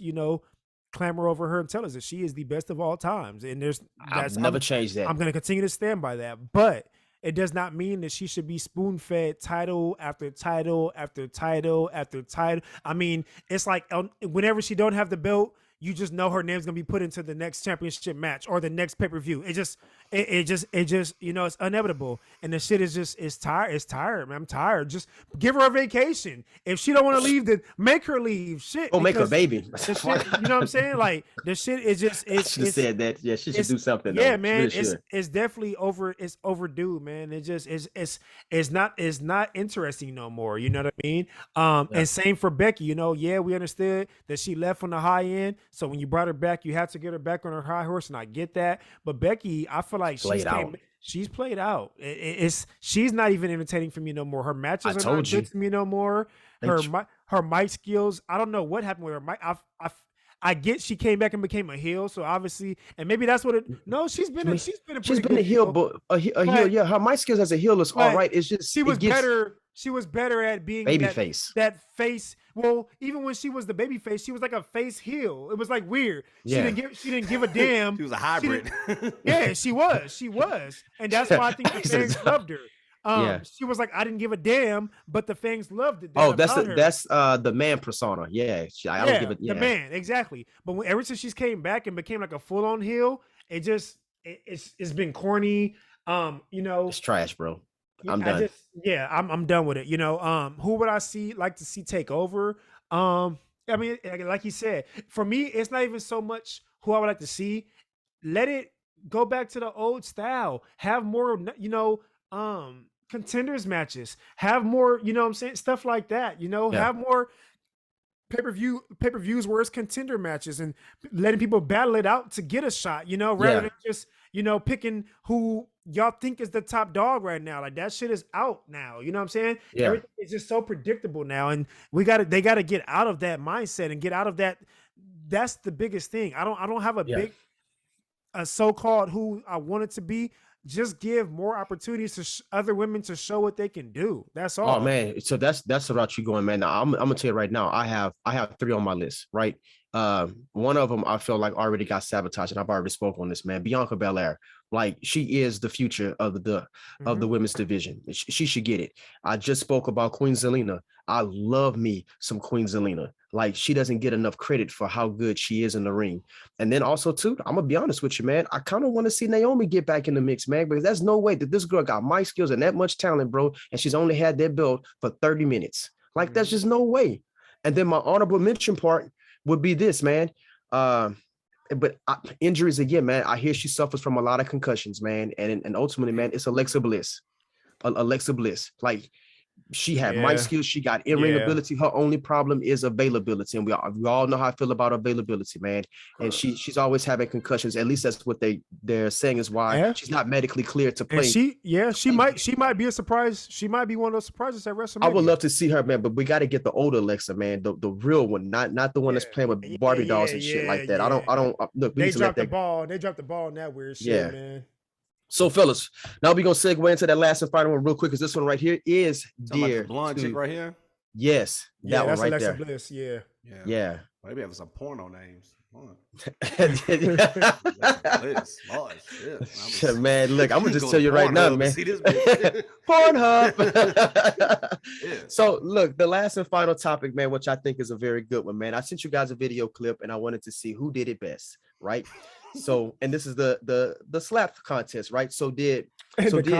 S3: clamor over her and tell us that she is the best of all times. And
S2: I've never changed that.
S3: I'm going to continue to stand by that. But it does not mean that she should be spoon-fed title after title after title after title. I mean, it's like whenever she don't have the belt, you just know her name's gonna be put into the next championship match or the next pay-per-view. It just, you know, it's inevitable. And the shit is just, it's tired, man. I'm tired. Just give her a vacation. If she don't want to leave, then make her leave. Shit.
S2: Make her baby.
S3: The shit, you know what I'm saying? Like the shit is just,
S2: I should have said that. Yeah, she should do something.
S3: Yeah,
S2: though.
S3: man. It's definitely overdue, man. It just it's not interesting no more. You know what I mean? And same for Becky. You know, yeah, we understood that she left on the high end. So when you brought her back, you had to get her back on her high horse, and I get that. But Becky, I feel like she's played out. She's not even entertaining for me no more. Her matches are not good to me no more. Her mic skills, I don't know what happened with her mic. I get she came back and became a heel, so obviously, and maybe that's what it. No, she's been a heel,
S2: but a heel. Yeah, her mic skills as a heel is all right. It's just
S3: she was better. She was better at being
S2: baby face.
S3: That face. Well, even when she was the baby face, she was like a face heel. It was like weird.
S2: Yeah.
S3: She didn't give a damn.
S4: She was a hybrid.
S3: Yeah, she was, and that's why I think the fans loved her. She was like, I didn't give a damn, but the fans loved it.
S2: That's the man persona. Yeah, I don't give it. Yeah,
S3: the man, exactly. But ever since she's came back and became like a full on heel, it's been corny. You know,
S2: it's trash, bro. I'm done.
S3: I'm done with it. You know, who would I like to see take over? I mean, like you said, for me, it's not even so much who I would like to see. Let it go back to the old style. Have more, you know, contenders matches. Have more, you know what I'm saying? Stuff like that, you know, have more pay-per-views where it's contender matches and letting people battle it out to get a shot, you know, rather than just, you know, picking who y'all think is the top dog right now. Like that shit is out now. You know what I'm saying?
S2: Yeah.
S3: Everything is just so predictable now. And they gotta get out of that mindset and get out of that. That's the biggest thing. I don't have a so-called who I want it to be. Just give more opportunities to other women to show what they can do. That's all.
S2: Oh man, so that's the route you going, man. Now, I'm gonna tell you right now. I have 3 on my list, right? One of them I feel like already got sabotaged, and I've already spoke on this, man. Bianca Belair, like she is the future of the women's division. She should get it. I just spoke about Queen Zelina. I love me some Queen Zelina. Like she doesn't get enough credit for how good she is in the ring. And then also too, I'm gonna be honest with you, man. I kind of want to see Naomi get back in the mix, man, because there's no way that this girl got my skills and that much talent, bro. And she's only had that belt for 30 minutes. Like that's just no way. And then my honorable mention part would be this, man. But injuries again, man. I hear she suffers from a lot of concussions, man. And ultimately, man, it's Alexa Bliss. Alexa Bliss, like she had mic skills, she got in-ring ability. Her only problem is availability, and we all know how I feel about availability, man. And she's always having concussions. At least that's what they're saying is why she's not medically cleared to play.
S3: And she might be a surprise. She might be one of those surprises at WrestleMania.
S2: I would love to see her, man, but we got to get the older Alexa, man, the real one, not the one that's playing with Barbie dolls and shit like that. I don't look.
S3: They dropped the ball. They dropped the ball on that weird shit, man.
S2: So, fellas, now we're going to segue into that last and final one real quick, because this one right here is dear.
S4: Like the blonde chick right here?
S2: Yes. That one right
S3: Alexa
S2: there.
S3: Bliss,
S2: yeah.
S4: Maybe have some porno names.
S2: Man, look, I'm going to just tell you right now, man.
S4: See this bitch.
S2: Pornhub. So, look, the last and final topic, man, which I think is a very good one, man. I sent you guys a video clip, and I wanted to see who did it best, right? So, and this is the slap contest, right? So did Stephanie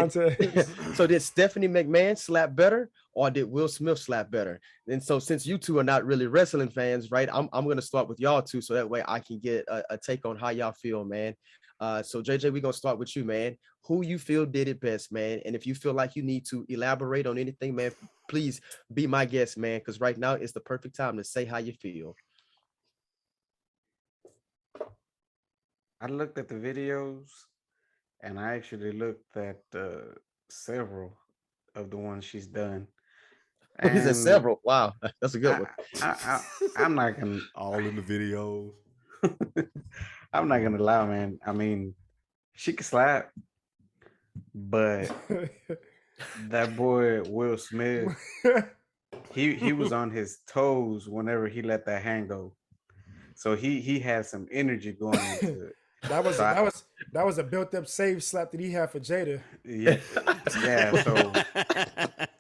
S2: McMahon slap better, or did Will Smith slap better? And so, since you two are not really wrestling fans, right? I'm gonna start with y'all two, so that way I can get a take on how y'all feel, man. So JJ, we're gonna start with you, man. Who you feel did it best, man? And if you feel like you need to elaborate on anything, man, please be my guest, man, because right now is the perfect time to say how you feel.
S5: I looked at the videos, and I actually looked at several of the ones she's done.
S2: And he said several. Wow, that's a good one.
S5: I'm not gonna
S4: all in the videos.
S5: I'm not gonna lie, man. I mean, she can slap, but that boy Will Smith, he was on his toes whenever he let that hand go. So he had some energy going into it.
S3: That was a built-up save slap that he had for Jada.
S5: Yeah. So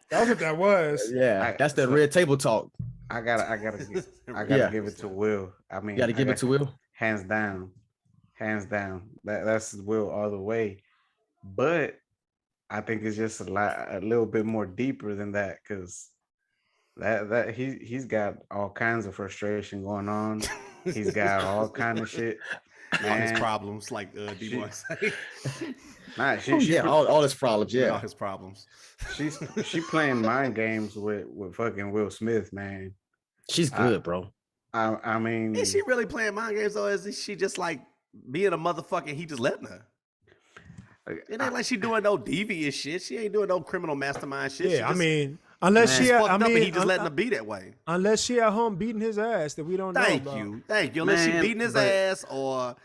S3: that's what that was.
S2: Yeah, that's the red table talk.
S5: I gotta give it to Will. I mean,
S2: you gotta give it to Will.
S5: Hands down. That's Will all the way. But I think it's just a little bit more deeper than that, because that he's got all kinds of frustration going on. He's got all kind of shit.
S4: Man. All his problems, like D-Marc say.
S2: All his problems. Yeah,
S4: all his problems.
S5: She playing mind games with fucking Will Smith, man.
S2: She's good, bro.
S5: I mean,
S4: is she really playing mind games, or is she just like being a motherfucker? He just letting her. It ain't like she doing no devious shit. She ain't doing no criminal mastermind shit.
S3: Yeah, I mean, unless he
S4: just letting her be that way.
S3: Unless she at home beating his ass that we don't know about.
S4: Thank you. Unless she beating his ass, or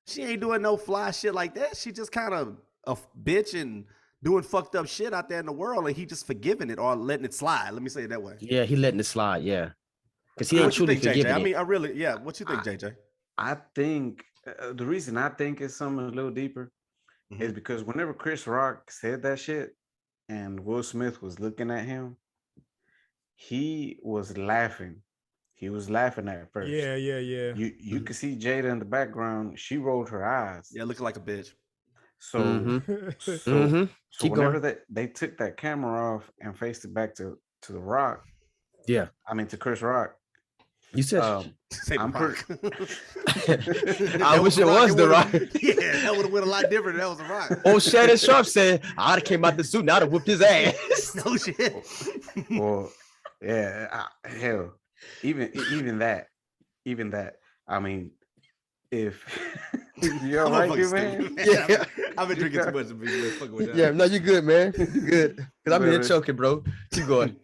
S4: she ain't doing no fly shit like that. She just kind of a bitch and doing fucked up shit out there in the world, and he just forgiving it or letting it slide. Let me say it that way.
S2: Yeah, he letting it slide. Yeah, because he ain't truly forgiving it.
S4: I mean, what you think, JJ?
S5: I think the reason I think it's something a little deeper is because whenever Chris Rock said that shit and Will Smith was looking at him, he was laughing. He was laughing at first.
S3: Yeah.
S5: You could see Jada in the background. She rolled her eyes.
S4: Yeah, looking like a bitch.
S5: So, so whenever they took that camera off and faced it back to The Rock.
S2: Yeah.
S5: I mean, to Chris Rock.
S2: You said
S5: I'm
S2: pretty. I wish it was The Rock.
S4: Yeah, that would have went a lot different. That was The Rock.
S2: Oh, Shannon Sharp said, I'd have came out the suit and I'd have whooped his ass.
S4: No shit.
S5: Well, yeah, hell, even that. I mean, if you're right, man.
S4: Yeah, I've been drinking too much to be fucking with that.
S2: Yeah, no, you're good, man. You're good. Because I'm here choking, bro. Keep going.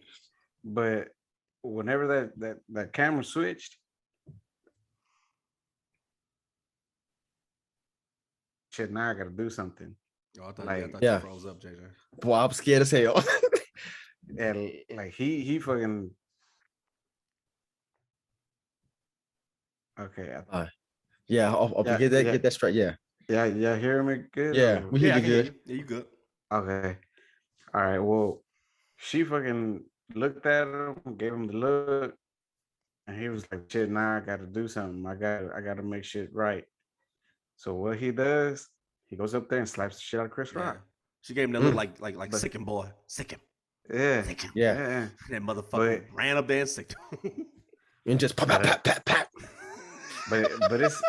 S5: But whenever that camera switched, shit, now I gotta do something.
S4: Oh, I thought you froze up, JJ.
S2: Boy, I'm scared as hell.
S5: And like he fucking okay.
S2: Yeah, I'll get that straight. Yeah.
S5: Yeah, hear me good?
S2: Yeah, we hear you good.
S4: Yeah, you good.
S5: Okay. All right. Well, she fucking looked at him, gave him the look, and he was like, shit, now I gotta do something. I gotta make shit right. So what he does, he goes up there and slaps the shit out of Chris Rock.
S4: She gave him that look like sick him, boy. Sick him.
S5: Yeah.
S4: Sick him.
S5: Yeah.
S4: That motherfucker ran up there and sicked him.
S2: And just pat.
S5: But it's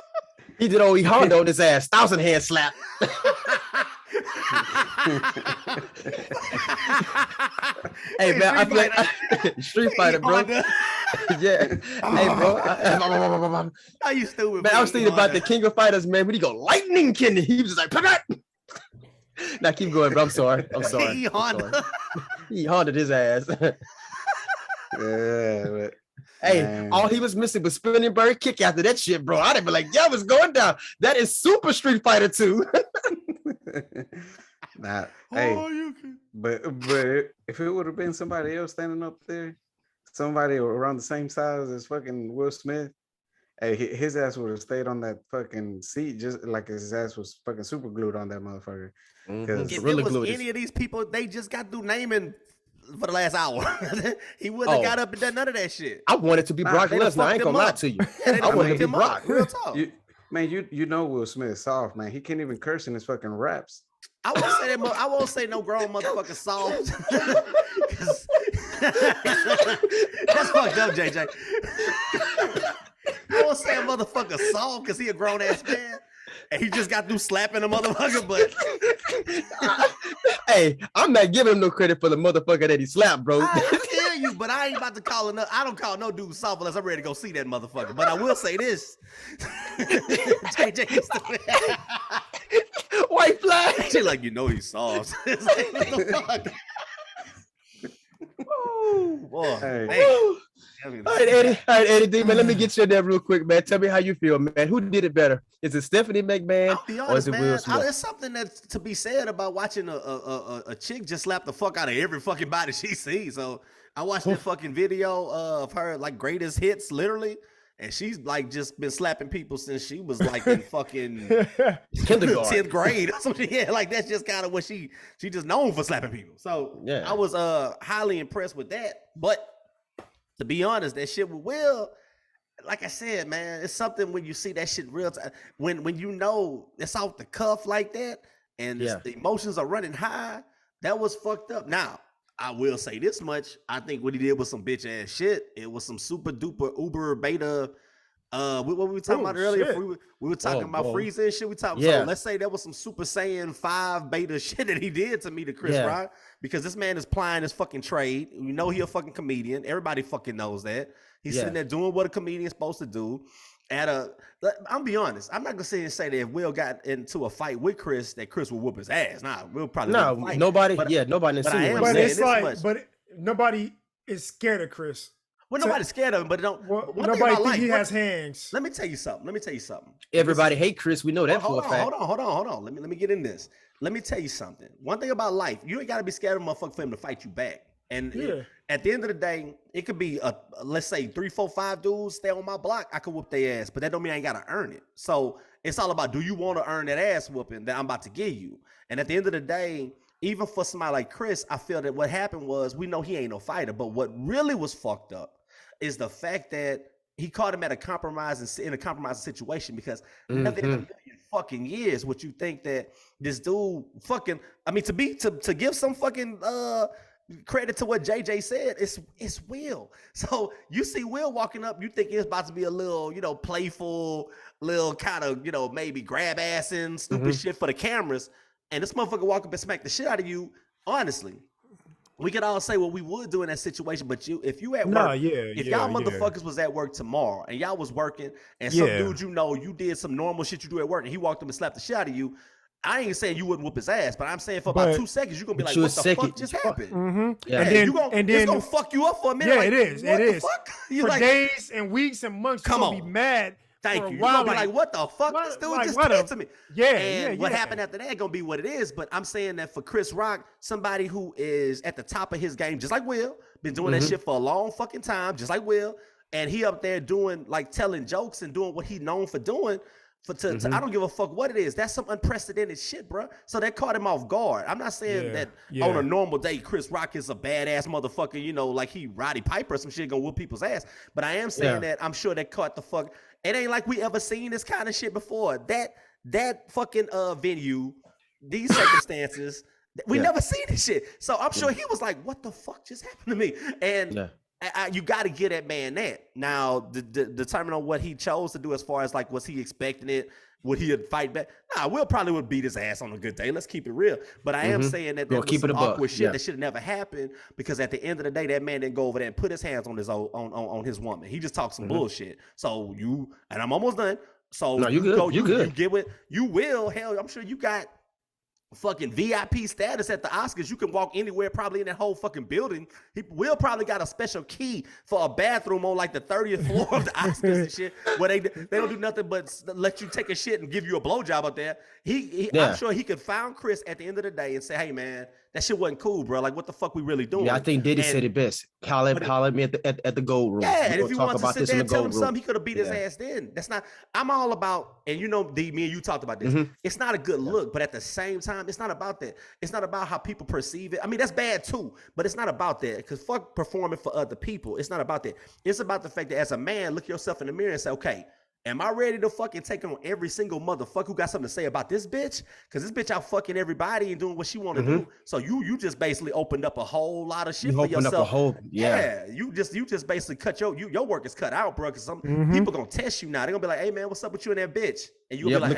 S2: he did old Honda on his ass, 1,000 hand slap. Hey man, I play Street Fighter, bro. Yeah. Hey bro.
S4: How you stupid?
S2: Man, I was thinking about the King of Fighters, man. When he go Lightning Kenny, he was just like, pat. Now keep going, bro. I'm sorry. He Honda his ass.
S5: Yeah, but
S2: hey,
S5: man.
S2: All he was missing was spinning bird kick after that shit, bro. I'd have been like, yeah, what's going down? That is Super Street Fighter 2.
S5: Nah, hey, but if it would have been somebody else standing up there, somebody around the same size as fucking Will Smith, hey, his ass would have stayed on that fucking seat just like his ass was fucking super glued on that motherfucker.
S4: If really it was any of these people, they just got through naming for the last hour. He wouldn't have got up and done none of that shit.
S2: I wanted to be Brock Lesnar. I ain't gonna lie to you. I wanted to be Brock.
S4: Real talk.
S5: You know Will Smith's soft, man. He can't even curse in his fucking raps.
S4: I won't say that. I won't say no grown motherfucker soft. That's fucked up, JJ. I won't say a motherfucker soft because he a grown ass man. And he just got through slapping a motherfucker, but
S2: hey, I'm not giving him no credit for the motherfucker that he slapped, bro.
S4: I tell you, but I ain't about to call enough. I don't call no dude soft unless I'm ready to go see that motherfucker. But I will say this. JJ used to
S2: white flag.
S4: She like, you know he's soft. It's like, what the fuck? Woo, boy.
S5: Hey.
S2: All right, Eddie D, man, let me get you in there real quick, man. Tell me how you feel, man. Who did it better? Is it Stephanie McMahon or is it Will Smith?
S4: There's something that's to be said about watching a chick just slap the fuck out of every fucking body she sees. So I watched that fucking video of her like greatest hits, literally, and she's like just been slapping people since she was like in fucking
S2: kindergarten,
S4: 10th grade or something. Yeah, like that's just kind of what she just known for slapping people. So yeah, I was highly impressed with that. But to be honest, that shit with Will, like I said, man, it's something when you see that shit real time, when you know it's off the cuff like that, and the emotions are running high. That was fucked up. Now, I will say this much. I think what he did was some bitch ass shit. It was some super duper uber beta. What we were talking about earlier? We were talking about Frieza and shit. So let's say that was some Super Saiyan 5 beta shit that he did to me to Chris Rock, because this man is plying his fucking trade. You know he a fucking comedian. Everybody fucking knows that. He's sitting there doing what a comedian's supposed to do. I'm be honest. I'm not gonna sit and say that if Will got into a fight with Chris, that Chris will whoop his ass. Nah, Will probably
S2: nobody. But
S3: nobody is scared of Chris.
S4: Well, nobody's scared of him, but
S3: nobody think he has hands.
S4: Let me tell you something.
S2: Everybody hate Chris. We know that for a fact.
S4: Hold on. Let me get in this. Let me tell you something. One thing about life, you ain't got to be scared of a motherfucker for him to fight you back. And at the end of the day, it could be let's say 3, 4, 5 dudes stay on my block. I could whoop their ass, but that don't mean I ain't got to earn it. So it's all about, do you want to earn that ass whooping that I'm about to give you? And at the end of the day, even for somebody like Chris, I feel that what happened was, we know he ain't no fighter, but what really was fucked up is the fact that he caught him at a compromising situation, because never in a million fucking years would you think that this dude fucking, I mean, to give some fucking credit to what JJ said, it's Will. So you see Will walking up, you think it's about to be a little, playful, little kind of, maybe grab ass and stupid shit for the cameras, and this motherfucker walk up and smack the shit out of you. Honestly, we could all say what we would do in that situation, but if you at work, y'all motherfuckers was at work tomorrow and y'all was working, and some dude you did some normal shit you do at work, and he walked up and slapped the shit out of you, I ain't saying you wouldn't whoop his ass, but I'm saying for about 2 seconds, you're gonna be like, what the fuck just happened? And then it's gonna fuck you up for a minute.
S3: Yeah, it is. It is. For days and weeks and months, you're gonna be mad.
S4: Thank you. You're gonna be like, what the fuck? This dude just did to me. What happened after that gonna be what it is. But I'm saying that for Chris Rock, somebody who is at the top of his game, just like Will, been doing that shit for a long fucking time, just like Will, and he up there doing, like, telling jokes and doing what he's known for doing. I don't give a fuck what it is. That's some unprecedented shit, bro. So that caught him off guard. I'm not saying that on a normal day, Chris Rock is a badass motherfucker, like he Roddy Piper or some shit gonna whoop people's ass. But I am saying that I'm sure that caught the fuck. It ain't like we ever seen this kind of shit before. That fucking venue, these circumstances, we never seen this shit. So I'm sure he was like, what the fuck just happened to me? And you got to get that man that. Now, determine on what he chose to do as far as, like, was he expecting it? Would he fight back? Nah, Will probably would beat his ass on a good day. Let's keep it real. But I am saying that there was some awkward shit that should have never happened, because at the end of the day, that man didn't go over there and put his hands on his on his woman. He just talked some bullshit. So and I'm almost done. So no, you good. You good. You get what you will. Hell, I'm sure you got fucking VIP status at the Oscars. You can walk anywhere probably in that whole fucking building. Will probably got a special key for a bathroom on like the 30th floor of the Oscars and shit, where they don't do nothing but let you take a shit and give you a blowjob up there. I'm sure he could find Chris at the end of the day and say, hey man, that shit wasn't cool, bro. Like, what the fuck we really doing?
S2: Yeah, I think Diddy said it best. Holler at me at the gold room.
S4: Yeah, and if you want to sit there and tell him something, he could have beat his ass then. That's not, I'm all about, and D, me and you talked about this. It's not a good look, but at the same time, it's not about that. It's not about how people perceive it. I mean, that's bad too, but it's not about that, because fuck performing for other people. It's not about that. It's about the fact that as a man, look yourself in the mirror and say, okay, am I ready to fucking take on every single motherfucker who got something to say about this bitch? Because this bitch out fucking everybody and doing what she want to do. So you just basically opened up a whole lot of shit for yourself. You just basically cut your work is cut out, bro. Because some people gonna test you now. They're gonna be like, hey man, what's up with you and that bitch? And you'll be like,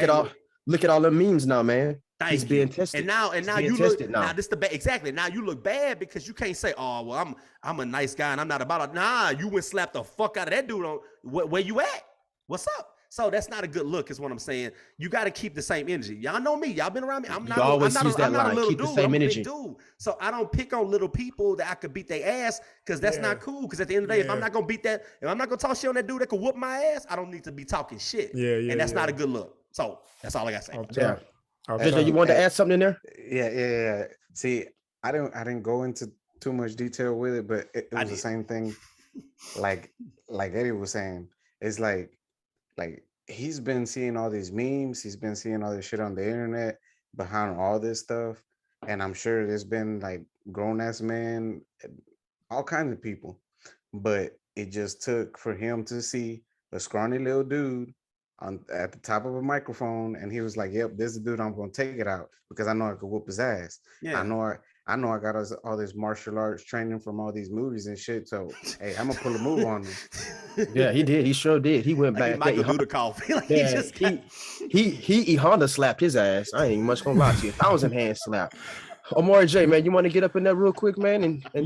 S2: look at all the memes now, man. He's being tested.
S4: And now you look now. This the exactly. Now you look bad because you can't say, oh well, I'm a nice guy and I'm not about it. Nah, you went slap the fuck out of that dude on where you at? What's up? So that's not a good look, is what I'm saying. You got to keep the same energy. Y'all know me. Y'all been around me. I'm not a little dude. I'm a big dude. So I don't pick on little people that I could beat their ass, because that's not cool. Because at the end of the day, if I'm not going to beat that, if I'm not going to talk shit on that dude that could whoop my ass, I don't need to be talking shit. And that's not a good look. So that's all I got to say.
S2: JJ, you wanted to add something in there?
S5: Yeah. See, I didn't go into too much detail with it, but it was the same thing like Eddie was saying. it's like he's been seeing all these memes, he's been seeing all this shit on the internet behind all this stuff, and I'm sure there's been like grown-ass men, all kinds of people, but it just took for him to see a scrawny little dude at the top of a microphone, and he was like, "Yep, this is the dude. I'm gonna take it out because I know I could whoop his ass. Yeah. I know I got all this martial arts training from all these movies and shit. So hey, I'm gonna pull a move on him."
S2: Yeah, he did. He sure did. He went
S4: like
S2: back.
S4: Michael Dudikoff. Like
S2: he Honda slapped his ass. I ain't even much gonna lie to you. 1,000 hand slap. Amori Jay, man, you want to get up in there real quick, man?
S3: I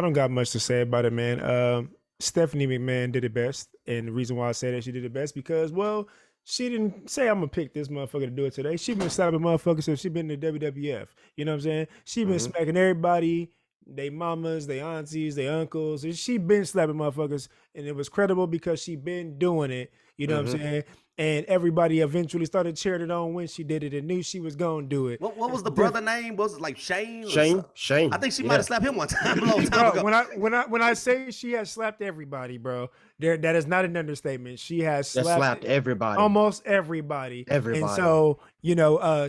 S3: don't got much to say about it, man. Stephanie McMahon did it best, and the reason why I say that she did it best because, well, she didn't say I'm gonna pick this motherfucker to do it today. She been slapping motherfuckers since she been in the WWF. You know what I'm saying? She been smacking everybody, they mamas, they aunties, they uncles. She been slapping motherfuckers, and it was credible because she been doing it. You know what I'm saying? And everybody eventually started cheering it on when she did it and knew she was gonna do it.
S4: What was the brother name? Was it like Shane?
S2: Shane.
S4: I think she might have slapped him one time a long time
S3: ago. When I say she has slapped everybody, bro, that is not an understatement. She has slapped
S2: everybody,
S3: almost everybody. And so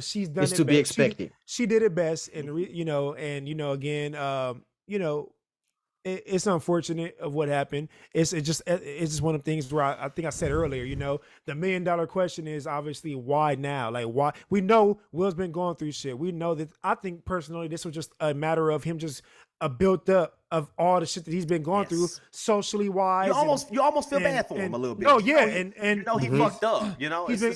S3: she's done.
S2: It's to be expected.
S3: She did it best, and again, it's unfortunate of what happened. It's just one of the things where I think I said earlier, the $1 million question is obviously why now? Like, why? We know Will's been going through shit. We know that. I think personally, this was just a matter of him just built up of all the shit that he's been going through socially wise.
S4: You almost feel bad for him a little bit.
S3: No, yeah,
S4: he fucked up.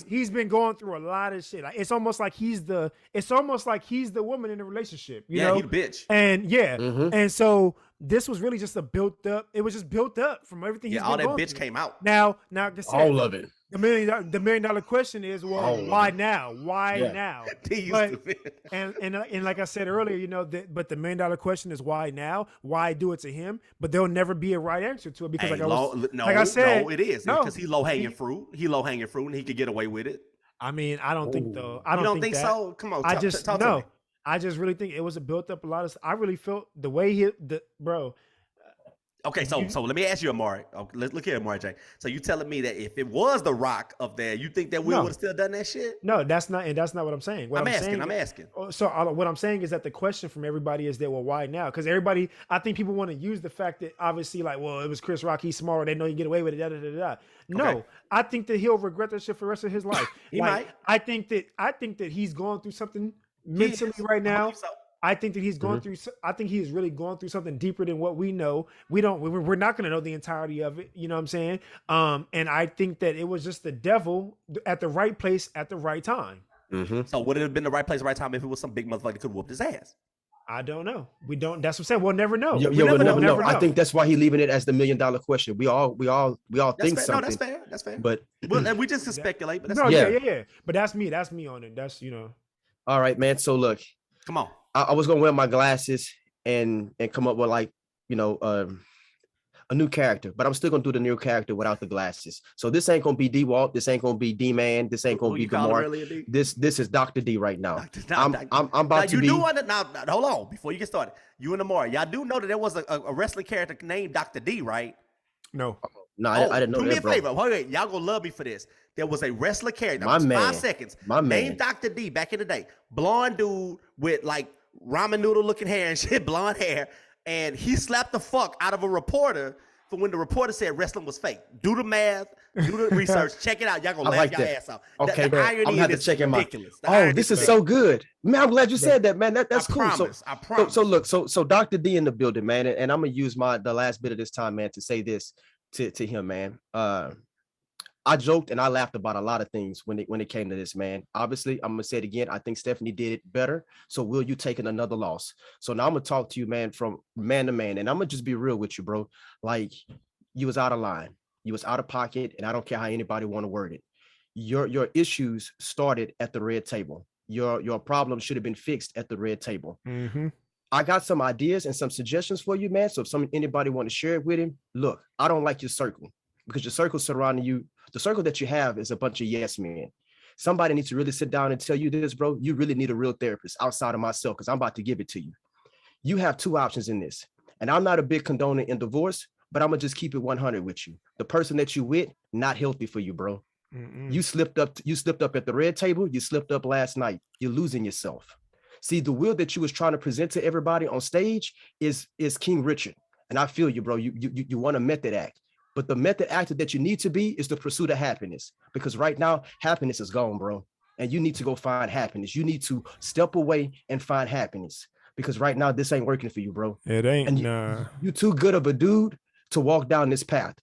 S3: He's been going through a lot of shit. Like, it's almost like he's the woman in the relationship. You know,
S4: he the bitch.
S3: And and so this was really just built up. It was just built up from everything.
S4: Yeah, all that bitch came out.
S3: Now,
S2: all of it.
S3: The $1 million question is, well, why now? Why now? And like I said earlier, but the $1 million question is why now? Why do it to him? But there'll never be a right answer to it because,
S4: it is because he's low hanging fruit. He low hanging fruit, and he could get away with it.
S3: I mean, I don't think though.
S4: I don't think so. Come on, talk to me.
S3: I just really think it was built up a lot of. I really felt the way bro.
S4: Okay, so let me ask you, Amori. Let's look here, Amori Jay. So you telling me that if it was The Rock up there, you think that Will would have still done that shit?
S3: No, that's not what I'm saying.
S4: I'm asking.
S3: So what I'm saying is that the question from everybody is that, well, why now? Because I think people want to use the fact that obviously, like, well, it was Chris Rock, he's smart, they know he can get away with it, No, okay. I think that he'll regret that shit for the rest of his life.
S4: He might.
S3: I think that he's going through something mentally right now. I think that he's going through. I think he's really going through something deeper than what we know. We're not going to know the entirety of it. You know what I'm saying? And I think that it was just the devil at the right place at the right time.
S4: So would it have been the right place, right time if it was some big motherfucker that could whoop his ass?
S3: I don't know. We don't. That's what I'm saying. We'll never know.
S2: We'll never know. I think that's why he's leaving it as the $1 million question. We all think something.
S4: No, that's fair.
S2: But
S4: we just can speculate. But
S3: yeah. But that's me. That's me on it. That's
S2: All right, man. So look.
S4: Come on.
S2: I was gonna wear my glasses and come up with a new character, but I'm still gonna do the new character without the glasses. So this ain't gonna be D-Walt, this ain't gonna be D-Man, this ain't gonna be D-Marc. This is Dr. D right now. I'm about to be.
S4: Now, hold on before you get started. You and Amori, y'all do know that there was a wrestling character named Dr. D, right?
S3: No.
S2: I didn't know that. Do me a
S4: favor. Wait, y'all gonna love me for this. There was a wrestler character. 5 seconds. Named Dr. D back in the day. Blonde dude with like ramen noodle looking hair and shit, blonde hair, and he slapped the fuck out of a reporter for when the reporter said wrestling was fake. Do the math, do the research, check it out. Y'all gonna laugh your ass off.
S2: Okay,
S4: the irony
S2: I'm gonna have to check him out. This is
S4: ridiculous.
S2: So good, man. I'm glad you said that, man. That's cool.
S4: I promise.
S2: So look, so Dr. D in the building, man, and I'm gonna use the last bit of this time, man, to say this to him, man. I joked and I laughed about a lot of things when it came to this, man. Obviously, I'm gonna say it again. I think Stephanie did it better. So Will, you taking another loss? So now I'm gonna talk to you, man, from man to man, and I'm gonna just be real with you, bro. Like, you was out of line, you was out of pocket, and I don't care how anybody want to word it. Your issues started at the red table. Your problem should have been fixed at the red table. I got some ideas and some suggestions for you, man. So if anybody want to share it with him, look, I don't like your circle because your circle surrounding you. The circle that you have is a bunch of yes men. Somebody needs to really sit down and tell you this, bro. You really need a real therapist outside of myself because I'm about to give it to you. You have 2 options in this. And I'm not a big condoner in divorce, but I'm gonna just keep it 100 with you. The person that you with, not healthy for you, bro. You slipped up at the red table. You slipped up last night. You're losing yourself. See, the will that you was trying to present to everybody on stage is King Richard. And I feel you, bro. You want a method act. But the method actor that you need to be is the pursuit of happiness. Because right now, happiness is gone, bro. And you need to go find happiness. You need to step away and find happiness. Because right now, this ain't working for you, bro.
S3: It ain't.
S2: And you too good of a dude to walk down this path.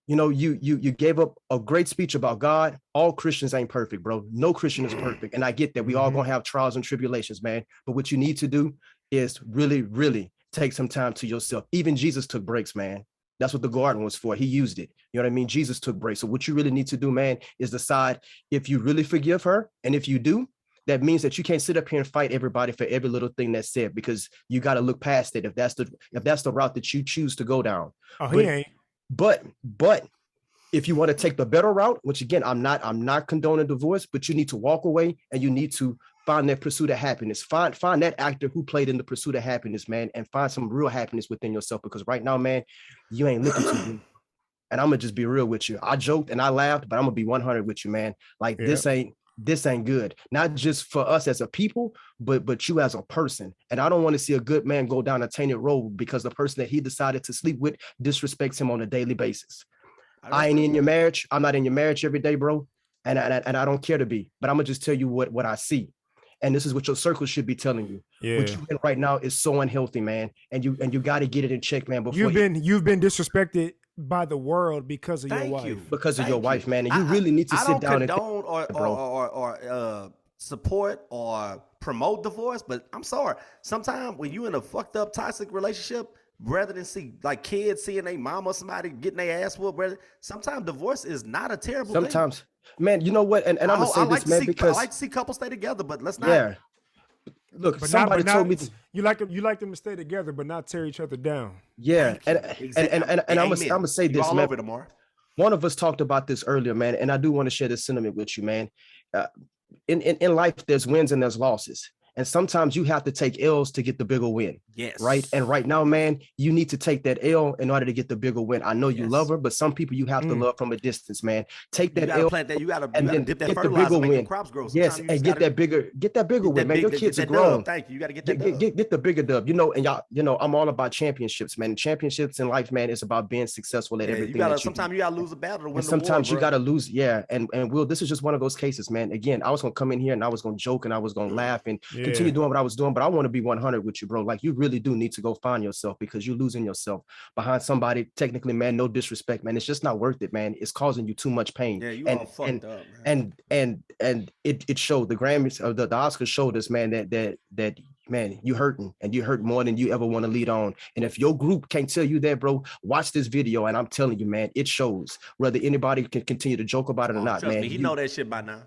S2: You know, you gave up a great speech about God. All Christians ain't perfect, bro. No Christian is perfect. And I get that we all gonna have trials and tribulations, man. But what you need to do is really, really take some time to yourself. Even Jesus took breaks, man. That's what the garden was for. He used it. You know what I mean? Jesus took breaks. So what you really need to do, man, is decide if you really forgive her. And if you do, that means that you can't sit up here and fight everybody for every little thing that's said, because you got to look past it if that's the route that you choose to go down.
S3: Oh, he ain't.
S2: But if you want to take the better route, which again, I'm not condoning divorce, but you need to walk away and you need to find that pursuit of happiness. Find that actor who played in the pursuit of happiness, man, and find some real happiness within yourself. Because right now, man, you ain't looking too good. And I'm gonna just be real with you. I joked and I laughed, but I'm gonna be 100 with you, man. Like this ain't good. Not just for us as a people, but you as a person. And I don't want to see a good man go down a tainted road because the person that he decided to sleep with disrespects him on a daily basis. I ain't in your marriage. I'm not in your marriage every day, bro. And I don't care to be. But I'm gonna just tell you what I see. And this is what your circle should be telling you.
S3: Yeah.
S2: What you're in right now is so unhealthy, man. And you got to get it in check, man. Before
S3: you've been disrespected by the world because of your wife.
S2: Because of your wife, man. And you really need to sit down and
S4: condone or support or promote divorce. But I'm sorry. Sometimes when you in a fucked up toxic relationship, rather than see like kids seeing their mama or somebody getting their ass whooped, sometimes divorce is not a terrible thing.
S2: Man, you know what? And I'm gonna say this, man, because
S4: I like to see couples stay together, but let's not.
S2: Yeah. Look, somebody told me
S3: you like them to stay together, but not tear each other down.
S2: Yeah, and I'm gonna say this, man. One of us talked about this earlier, man, and I do want to share this sentiment with you, man. In life, there's wins and there's losses. And sometimes you have to take L's to get the bigger win.
S4: Yes.
S2: Right. And right now, man, you need to take that L in order to get the bigger win. I know you love her, but some people you have to love from a distance, man. Take that L.
S4: You gotta dip that fertilizer, make the crops grow.
S2: Yes, and get that bigger win, man. Your kids are grown.
S4: Thank you. You gotta get that
S2: get the bigger dub. You know, and y'all, I'm all about championships, man. Championships in life, man, is about being successful at everything.
S4: Sometimes you gotta lose a battle to win the war.
S2: Sometimes you gotta lose, And Will, this is just one of those cases, man. Again, I was gonna come in here and I was gonna joke and I was gonna laugh and continue doing what I was doing. But I want to be 100 with you, bro. Like, you really do need to go find yourself, because you're losing yourself behind somebody. Technically, man, no disrespect, man. It's just not worth it, man. It's causing you too much pain.
S4: Yeah, you all fucked up, man.
S2: And it showed. The Grammys or the Oscars showed us, man, that man, you hurting, and you hurt more than you ever want to lead on. And if your group can't tell you that, bro, watch this video. And I'm telling you, man, it shows. Whether anybody can continue to joke about it or not, man.
S4: He know that shit by now.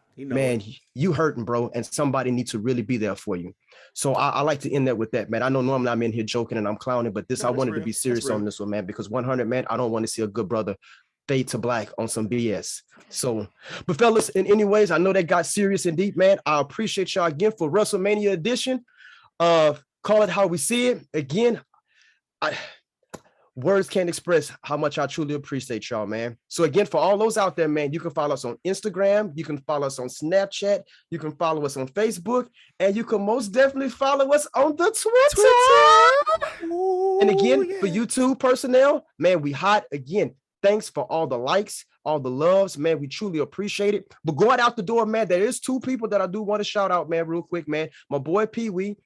S2: You hurting, bro, and somebody needs to really be there for you. So I like to end that with that, man. I know normally I'm in here joking and I'm clowning, but I wanted to be serious on this one, man, because 100, man, I don't want to see a good brother fade to black on some BS. So, but fellas, in any ways, I know that got serious and deep, man. I appreciate y'all again for Wrestlemania edition. Call it how we see it. Again, words can't express how much I truly appreciate y'all, man. So again, for all those out there, man, you can follow us on Instagram, you can follow us on Snapchat, you can follow us on Facebook, and you can most definitely follow us on the Twitter. And again, for YouTube personnel, man, we hot. Again, thanks for all the likes, all the loves, man. We truly appreciate it. But going out the door, man, there is two people that I do want to shout out, man, real quick, man. My boy Pee Wee.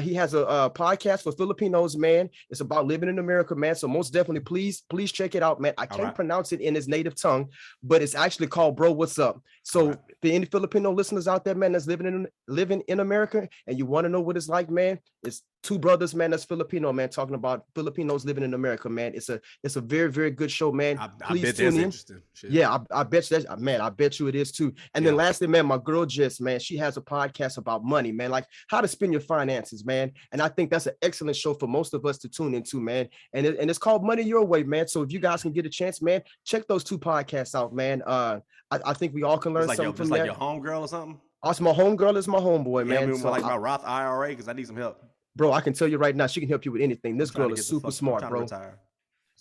S2: He has a podcast for Filipinos, man. It's about living in America, man. So most definitely, please check it out, man. I can't pronounce it in his native tongue, but it's actually called Bro What's Up. So for any Filipino listeners out there, man, that's living in America, and you want to know what it's like, man, it's two brothers, man, that's Filipino, man, talking about Filipinos living in America, man. It's a very, very good show, man. Please tune in. Interesting. Shit. Yeah, I bet you that, man. I bet you it is too. And then lastly, man, my girl Jess, man, she has a podcast about money, man, like how to spend your finances, man. And I think that's an excellent show for most of us to tune into, man. And it's called Money Your Way, man. So if you guys can get a chance, man, check those two podcasts out, man. I think we all can learn something from that.
S4: Like your homegirl or something?
S2: Also, my homegirl is my homeboy, man.
S4: I mean, so like my Roth IRA, because I need some help.
S2: Bro, I can tell you right now, she can help you with anything. This girl is super smart, bro.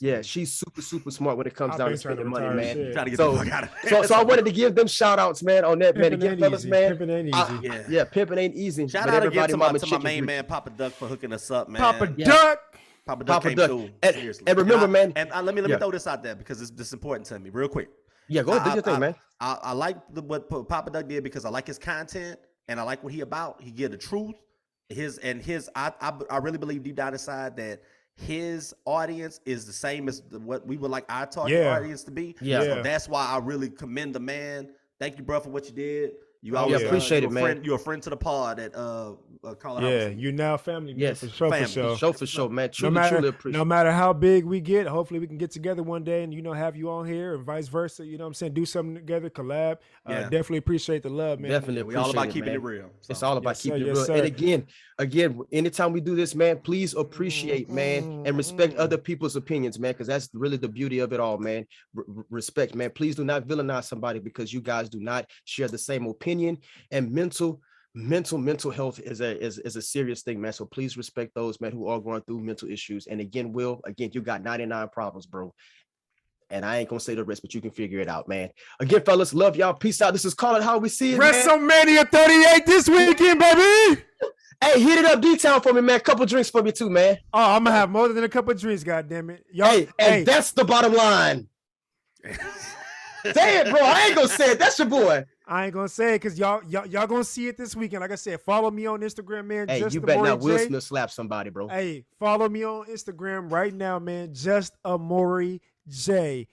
S2: Yeah, she's super smart when it comes down to spending money, man.
S4: Trying to get the fuck out of there.
S2: So I wanted to give them shout outs, man, on that, man. Again, fellas, man.
S3: Pimping ain't easy.
S2: Yeah, pimping ain't easy.
S4: Shout out again to my main man, Papa Duck, for hooking us up, man.
S3: Papa Duck
S4: came through. Seriously.
S2: And remember, man.
S4: And let me throw this out there because it's important to me, real quick.
S2: Yeah, go ahead, do your thing, man.
S4: I like what Papa Duck did because I like his content and I like what he about. He give the truth. I really believe deep down inside that his audience is the same as what we would like our target audience to be.
S2: Yeah.
S4: So that's why I really commend the man. Thank you, bro, for what you did. You always
S2: appreciate it, man.
S4: You're a friend to the pod at Colorado.
S3: Yeah, you now family.
S2: Yes,
S3: for sure,
S2: man. Truly appreciate.
S3: No matter how big we get, hopefully we can get together one day and have you on here and vice versa. You know what I'm saying? Do something together, collab. Definitely appreciate the love, man.
S2: Definitely,
S4: we all about keeping it real. So.
S2: It's all about keeping it real. And again, anytime we do this, man, please appreciate, man, and respect other people's opinions, man, because that's really the beauty of it all, man. Respect, man. Please do not villainize somebody because you guys do not share the same opinion. And mental health is a serious thing, man. So please respect those, man, who are going through mental issues. And again, you got 99 problems, bro. And I ain't gonna say the rest, but you can figure it out, man. Again, fellas, love y'all. Peace out. This is Call It How We See It.
S3: WrestleMania 38 this weekend, baby.
S2: Hey, heat it up, D-Town for me, man. Couple drinks for me too, man.
S3: Oh, I'm gonna have more than a couple of drinks, goddammit.
S2: Hey, that's the bottom line. Say it, bro. I ain't gonna say it. That's your boy.
S3: I ain't gonna say it because y'all gonna see it this weekend. Like I said, follow me on Instagram, man.
S2: Hey,
S3: just
S2: you better not Will
S3: Jay.
S2: Smith slap somebody, bro.
S3: Hey, follow me on Instagram right now, man. Just Amori Jay.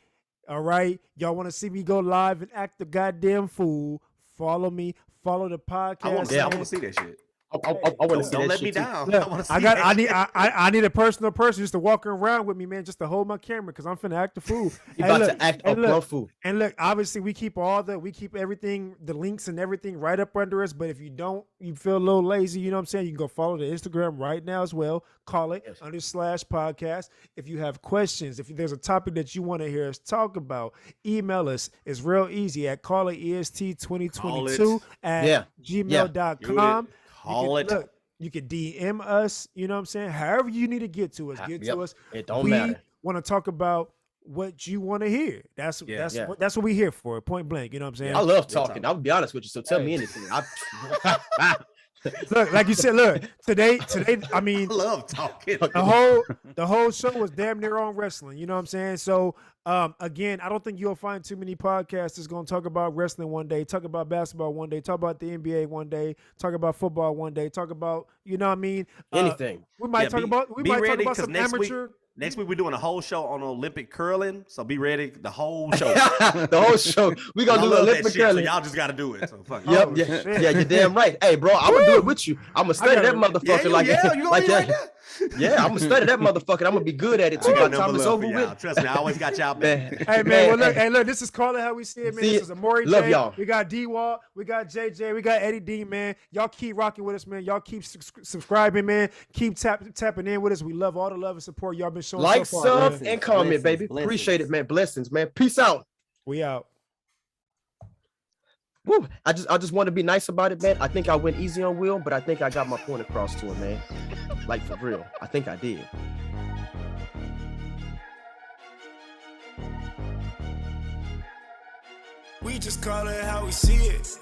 S3: All right, y'all want to see me go live and act the goddamn fool? Follow me. Follow the podcast.
S4: I want to see that shit.
S2: I want to see.
S4: Don't
S2: that
S4: let
S2: shit
S4: me
S2: too.
S4: down.
S3: Look, I need a personal person just to walk around with me, man, just to hold my camera because I'm finna act the fool.
S2: You about to act a fool.
S3: And look, obviously we keep everything, the links and everything right up under us. But if you feel a little lazy, you know what I'm saying? You can go follow the Instagram right now as well. Call it /podcast. If you have questions, if there's a topic that you want to hear us talk about, email us. It's real easy at callitest2022@gmail.com. You can DM us, you know what I'm saying? However you need to get to us, to us.
S2: It don't matter.
S3: We want to talk about what you want to hear. That's what we're here for, point blank. You know what I'm saying?
S2: I love talking. I'll be honest with you. So tell me anything.
S3: Look, like you said, today, I mean,
S4: I love talking.
S3: The whole show was damn near on wrestling. You know what I'm saying? So, again, I don't think you'll find too many podcasts that's going to talk about wrestling one day, talk about basketball one day, talk about the NBA one day, talk about football one day, talk about, you know what I mean?
S2: Anything.
S3: We might talk about some amateur.
S4: Next week we're doing a whole show on Olympic curling, so be ready. The whole show.
S2: The whole show. We gonna do Olympic curling.
S4: So y'all just gotta do it. So fuck.
S2: Yep. Yeah, you're damn right. Hey, bro, I'm gonna do it with you. I'm gonna study that motherfucker like that. Yeah, I'm gonna study that motherfucker. I'm gonna be good at it too by the time it's over with.
S4: Trust me, I always got y'all back.
S3: Hey man, look, this is Call It How We See It, man. This is Amori Jay.
S2: Love y'all.
S3: We got D-Walt, we got JJ, we got Eddie D, man. Y'all keep rocking with us, man. Y'all keep subscribing, man. Keep tapping in with us. We love all the love and support y'all been showing.
S2: Like,
S3: so far,
S2: sub, and comment, baby. Appreciate it, man. Blessings, man. Peace out.
S3: We out.
S2: Woo. I just want to be nice about it, man. I think I went easy on Will, but I think I got my point across to him, man. Like, for real. I think I did.
S1: We just call it how we see it.